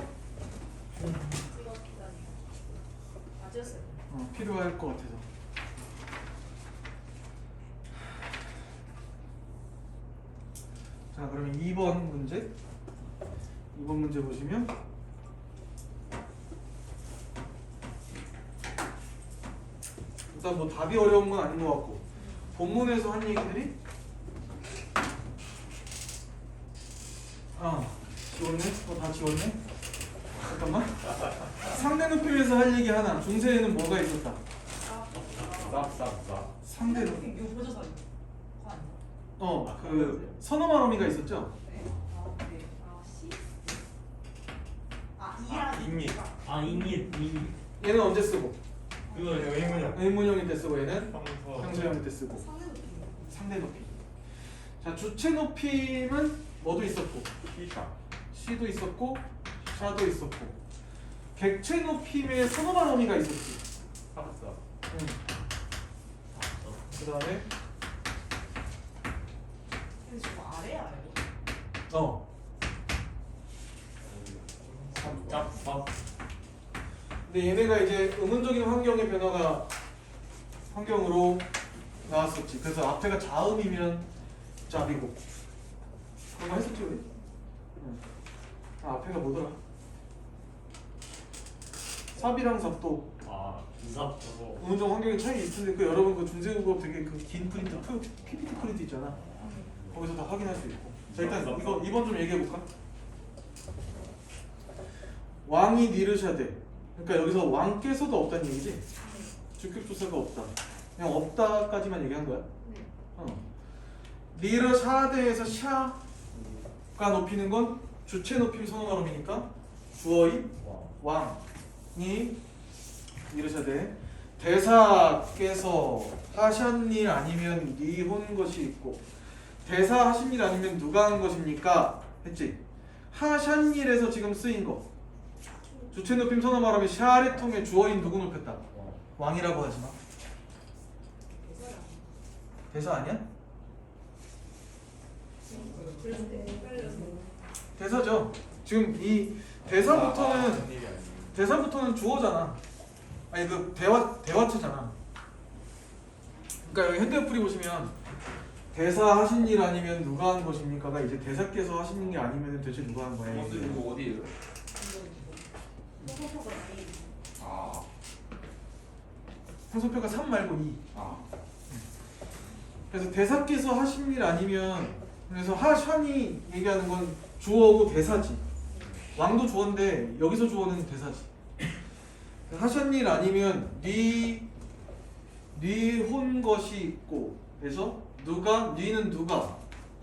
찍었다니. 맞았어요. 필요할 것 같아서. 자, 그러면 2번 문제. 2번 문제 보시면 일단 뭐 답이 어려운 건 아닌 것 같고 본문에서 한 얘기들이 지웠네? 다 지웠네? 잠깐만. 상대 높임에서 할 얘기 하나. 중세에는 뭐가 있었다? 쌉쌉쌉. 상대 높임. 이거 보조사 이거 아니야? 그 선어말어미가 있었죠? 네. 네. 시. 이랑 인립. 인입 얘는 언제 쓰고? 그거 의문형. 의문형일 때 쓰고 얘는 평소. 형소형일 때 쓰고. 상대 높이. 상대 높임. 자, 주체 높임은 뭐도 있었고 피샤. 시도 있었고 샤도 있었고 객체 높임에 선어말어미가 있었지. 쌉쌉. 그 다음에 근데 저거 아래야 이거. 쌉쌉. 근데 얘네가 이제 의문적인 환경의 변화가 환경으로 나왔었지. 그래서 앞에가 자음이면 짭이고 그런 거 했었지 우리? 앞에가 뭐더라? 삽이랑 삽도 이삽 저거 의문적 환경의 차이 있을 텐데 여러분 그 중세국어 되게 그 긴 프린트 PPT 프린트 있잖아. 거기서 다 확인할 수 있고. 자, 일단 이거 2번 좀 얘기해 볼까? 왕이 니르샤데. 그러니까 여기서 왕께서도 없다는 얘기지? 주격 조사가 없다. 그냥 없다까지만 얘기한 거야. 니르샤데에서 샤가 높이는 건 주체 높임 선어말음이니까 주어인 왕이 니르샤데. 대사께서 하신 일 아니면 니 혼 것이 있고 대사 하신 일 아니면 누가 한 것입니까? 했지. 하신 일에서 지금 쓰인 거 주체 높임 선어 말하면 샤를 통해 주어인 누구 높였다? 왕이라고 하지 마. 대사 아니야? 그래서 헷갈려서. 대사죠. 지금 이 대사부터는 주어잖아. 아니 그 대화체잖아. 그러니까 여기 현대어플이 보시면 대사 하신 일 아니면 누가 한 것입니까가 이제 대사께서 하신 일 아니면 대체 누가 한 거야? 이거 어디예요? 소소소가 아니. 아. 상소표가 3 말고 2. 아. 그래서 대사께서 하신 일 아니면 그래서 하샨이 얘기하는 건 주어고 대사지. 왕도 주어인데 여기서 주어는 대사지. 하신 일 아니면 네 혼 것이 있고 그래서 니는 누가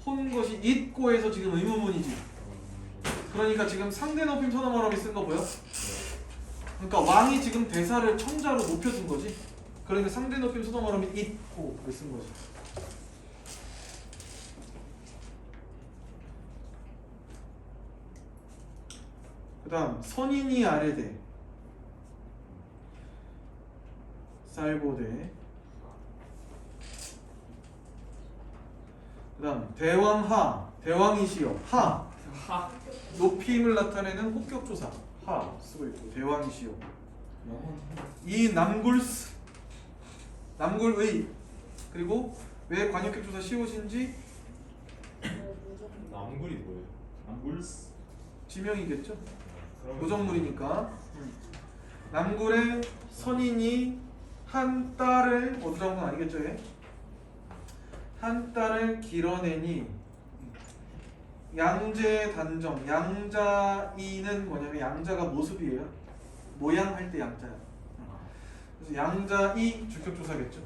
혼 것이 있고 해서 지금 의문문이지. 그러니까 지금 상대 높임 선어말음이 쓴 거 보여? 그러니까 왕이 지금 대사를 청자로 높여준 거지. 그러니까 상대 높임 선어말음이 있고 쓴 거지. 그 다음 선인이 아래대 쌀고대. 그 다음 대왕하 대왕이시여 하 높임을 나타내는 혹격조사 하 쓰고 있고 대왕이시여. 이 남굴스 남굴의 그리고 왜 관역격조사 시옷인지 남굴이 뭐예요? 남굴스. 지명이겠죠. 그럼 고정물이니까. 남굴의 선인이 한 딸을 어디라는 건 아니겠죠? 얘? 한 딸을 길어내니 양재 단정. 양자이는 뭐냐면 양자가 모습이에요. 모양 할 때 양자야. 그래서 양자이 주격조사겠죠.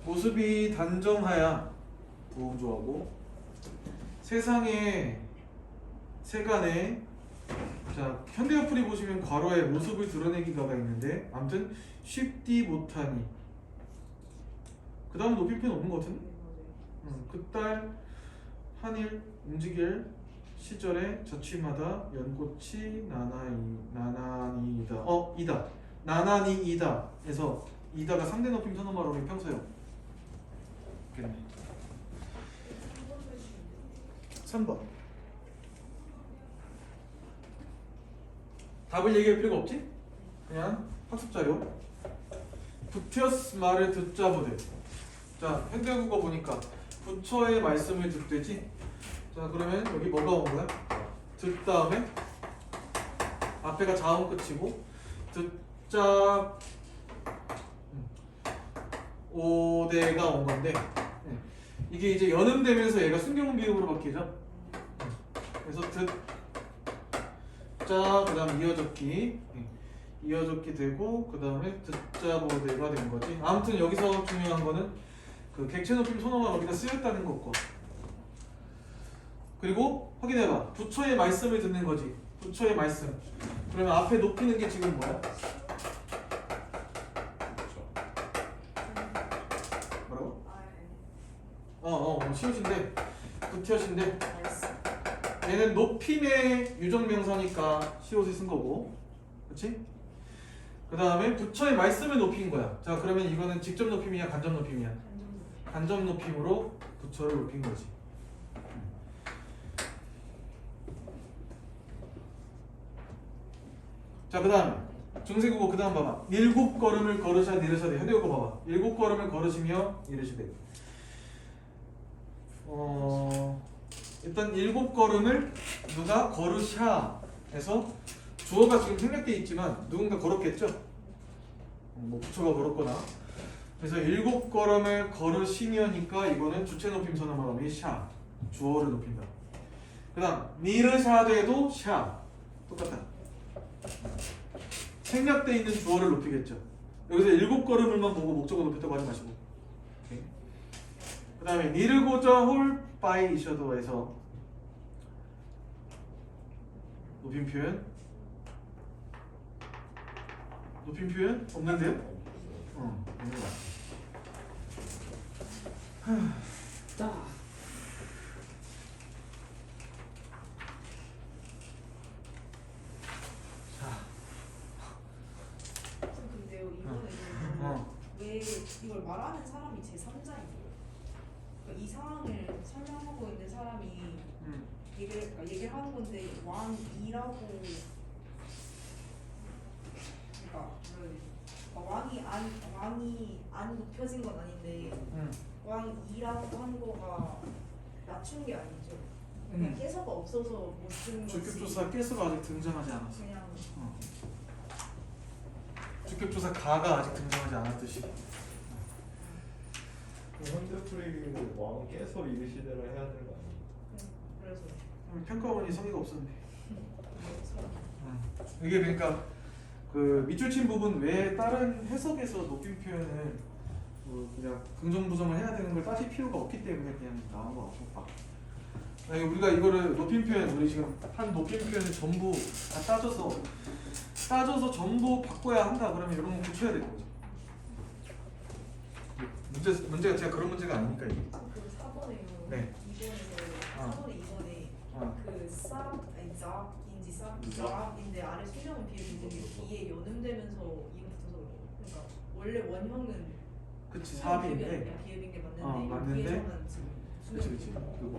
모습이 단정하야 부음조하고 세상에 세간에 자 현대어플이 보시면 괄호에 모습을 드러내기가가 있는데 아무튼 쉽디 못하니 그 다음 높임표는 없는 것 같은데? 그딸 한일 움직일 시절에 저취마다 연꽃이 나나니이다. 이다. 나나니이다. 에서 이다가 상대 높임 선어말로 평소형. 됐네. 3번. 답을 얘기할 필요가 없지? 그냥 학습자료. 부티어스 말을 듣자 보대. 자, 현대국어 보니까 부처의 말씀을 듣되지? 자, 그러면 여기 뭐가 온 거야? 듣 다음에 앞에가 자음 끝이고 듣자 오대가 온 건데 이게 이제 연음되면서 얘가 순경음 비읍으로 바뀌죠. 그래서 듣자 그다음 이어적기 되고 그다음에 듣자 보대가 된 거지. 아무튼 여기서 중요한 거는 그 객체 높임 선어가 어디다 쓰였다는 것과 그리고 확인해봐. 부처의 말씀을 듣는 거지. 부처의 말씀. 그러면 앞에 높이는 게 지금 뭐야? 뭐라고? 시옷인데 부티엇인데 얘는 높임의 유정명사니까 시옷을 쓴 거고 그치? 그 다음에 부처의 말씀을 높인 거야. 자 그러면 이거는 직접 높임이야 간접 높임이야? 간접 높임으로 부처를 높인 거지. 자 그 다음에 중세국어 그 다음 봐봐. 7걸음을 걸으셔 내르셔대. 현대국어 봐봐. 7걸음을 걸으시며 이르시되 일단 7걸음을 누가 걸으샤 해서 주어가 지금 생략되어 있지만 누군가 걸었겠죠? 뭐 부처가 걸었거나 그래서 7걸음을 걸으시며니까 이거는 주체 높임 선어 말하면 샤 주어를 높인다. 그 다음 니르샤데도 샤 똑같다. 생략되어 있는 주어를 높이겠죠. 여기서 7걸음을만 보고 목적어 높였다고 하지 마시고 그 다음에 니르고자 홀 바이 이셔도에서 높임 표현 없는데요? 없는 거 같아. 근데요 이거는 왜 이걸 말하는 사람이 제3자인가요? 그러니까 이 상황을 설명하고 있는 사람이 얘기를 하는 건데 왕이라고 그러니까 왕이 안 높여진 건 아닌데 왕이라고 한 거가 낮춘 게 아니죠. 그냥 깨서가 없어서 못 쓴 거지. 주격조사 깨서가 아직 등장하지 않았어. 그냥 주격조사 가가 아직 등장하지 않았듯이. 현대프리는 왕 깨서 이르시대라 해야 되는 거 아니에요? 그래서 평가원이 성의가 없었네. 이게 그러니까 그 밑줄 친 부분 외에 다른 해석에서 높임 표현을 뭐 그냥 긍정 부정을 해야 되는 걸 따질 필요가 없기 때문에 그냥 나온 거 같고. 아니 우리가 이거를 높임 표현 우리 지금 한 높임 표현을 전부 다 따져서 전부 바꿔야 한다 그러면 이런 거 고쳐야 되는 거죠. 문제가 제가 그런 문제가 아니니까 이게. 그 4번에요. 네. 2번에서 4번에 2번에 그 싹인지 싹인데 아래 수명은 비읍인데 뒤에 연음되면서 이거 붙어서 그러니까 원래 원형은 그치 사비인데. 비읍인 게 맞는데. 뒤에서는 지금 그치 그거.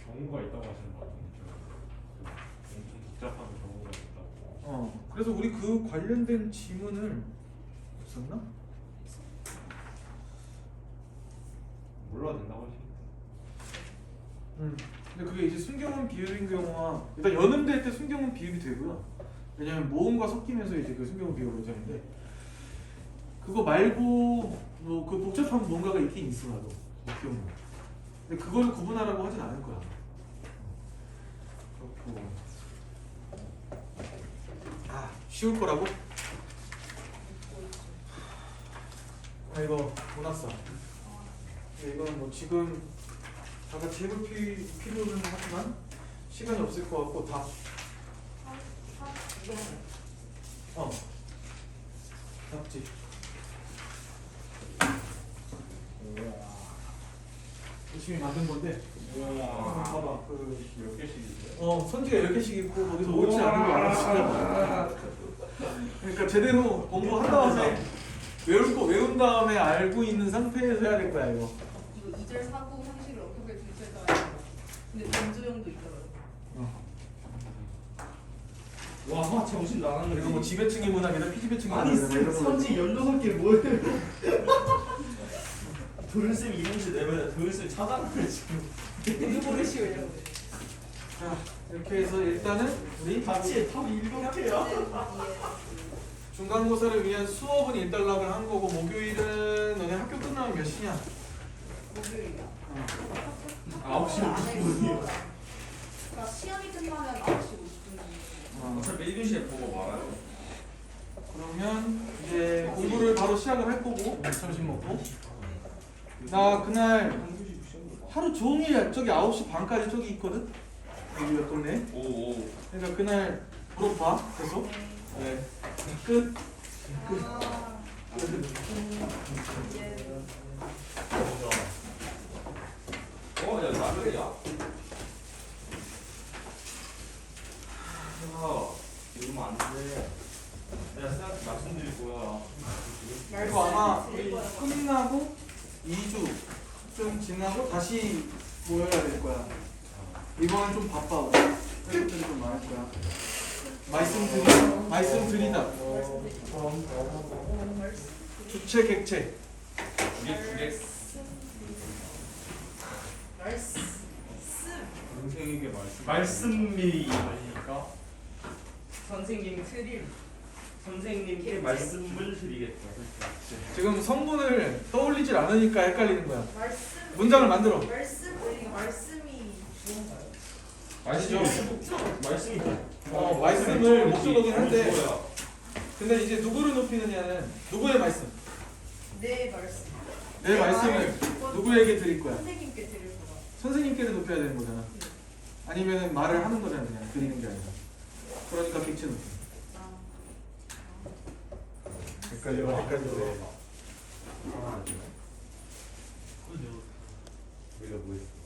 경우가 있다고 하시는 거 같은데 엄청 복잡한 경우가 있다고. 그래서 우리 그 관련된 지문을 없었나? 몰라도 된다고 하시는데. 근데 그게 이제 순경은 비읍인 경우와 일단 연음될 때 순경은 비읍이 되고요. 왜냐면 모음과 섞이면서 이제 그 순경은 비읍으로 되는데 그거 말고 뭐 그 복잡한 뭔가가 있긴 있어 나도 기억나. 근데 그걸 구분하라고 하진 않을 거야. 아 쉬울 거라고? 아 이거 못 왔어. 이거는 뭐 지금 다 같이 해볼 필요는 하지만 시간이 없을 것 같고 다 답지. 열심히 만든 건데 우와. 봐봐 그 몇 개씩 있어요? 선지가 10개씩 있고 거기서 옳지 않은 거 알았어. 그러니까 제대로 공부한 다음에 외운 다음에 알고 있는 상태에서 해야 될 거야 이거. 이거 2절 사고 상식을 어떻게 분석해야 근데 변조형도 있더라고요. 와 정신 나갔네. 그리고 뭐 지배층의 문학이나 피지배층의 아니 문학이나 쌤 이런 거. 선지 16개 뭐예요? 도윤쌤 이름지 내면 도윤쌤 찾아가네 지금. 일본을 씌우려고. 자 이렇게 해서 일단은 우리 같이 답 7개야. 중간고사를 위한 수업은 일단락을 한 거고 목요일은 너네 학교 끝나면 몇 시냐? 목요일이야. 9시 50분이요. 그러니까 시험이 끝나면 9시 50분. 어차피 1교시에 보고 말아요. 그러면 이제 공부를 바로 시작을 할 거고 점심 먹고 나 그날 하루 종일 저기 9시 반까지 저기 있거든? 여기 옆 동네. 오오. 그러니까 그날 물어봐 계속. 네. 끝. 야 라면이야? 이러면 안 돼. 내가 쌤한테 말씀드릴 거야. 그리고 아마 우리 끝나고 2주쯤 지나고 다시 모여야 될 거야. 이번엔 좀 바빠 우리. 팬들이 좀 많을 거야. 말씀드리다. 주체 객체. 두개 선생에게 말씀이 아니니까 선생님 드림. 선생님께 말씀을 드리겠다. 지금 성분을 떠올리질 않으니까 헷갈리는 거야. 말씀. 문장을 만들어. 말씀이 뭔가요? 말씀이 말씀을 목적어긴 한데 뭐야? 근데 이제 누구를 높이느냐는 누구의 말씀? 내 말씀. 내 말씀을 누구에게 드릴 거야? 선생님께 드릴 거다. 선생님께를 높여야 되는 거잖아. 아니면 말을 하는 거잖아 그냥 드리는 게 아니라. 그러니까 객체 높이. 헷갈려. 우리가 뭐 했어?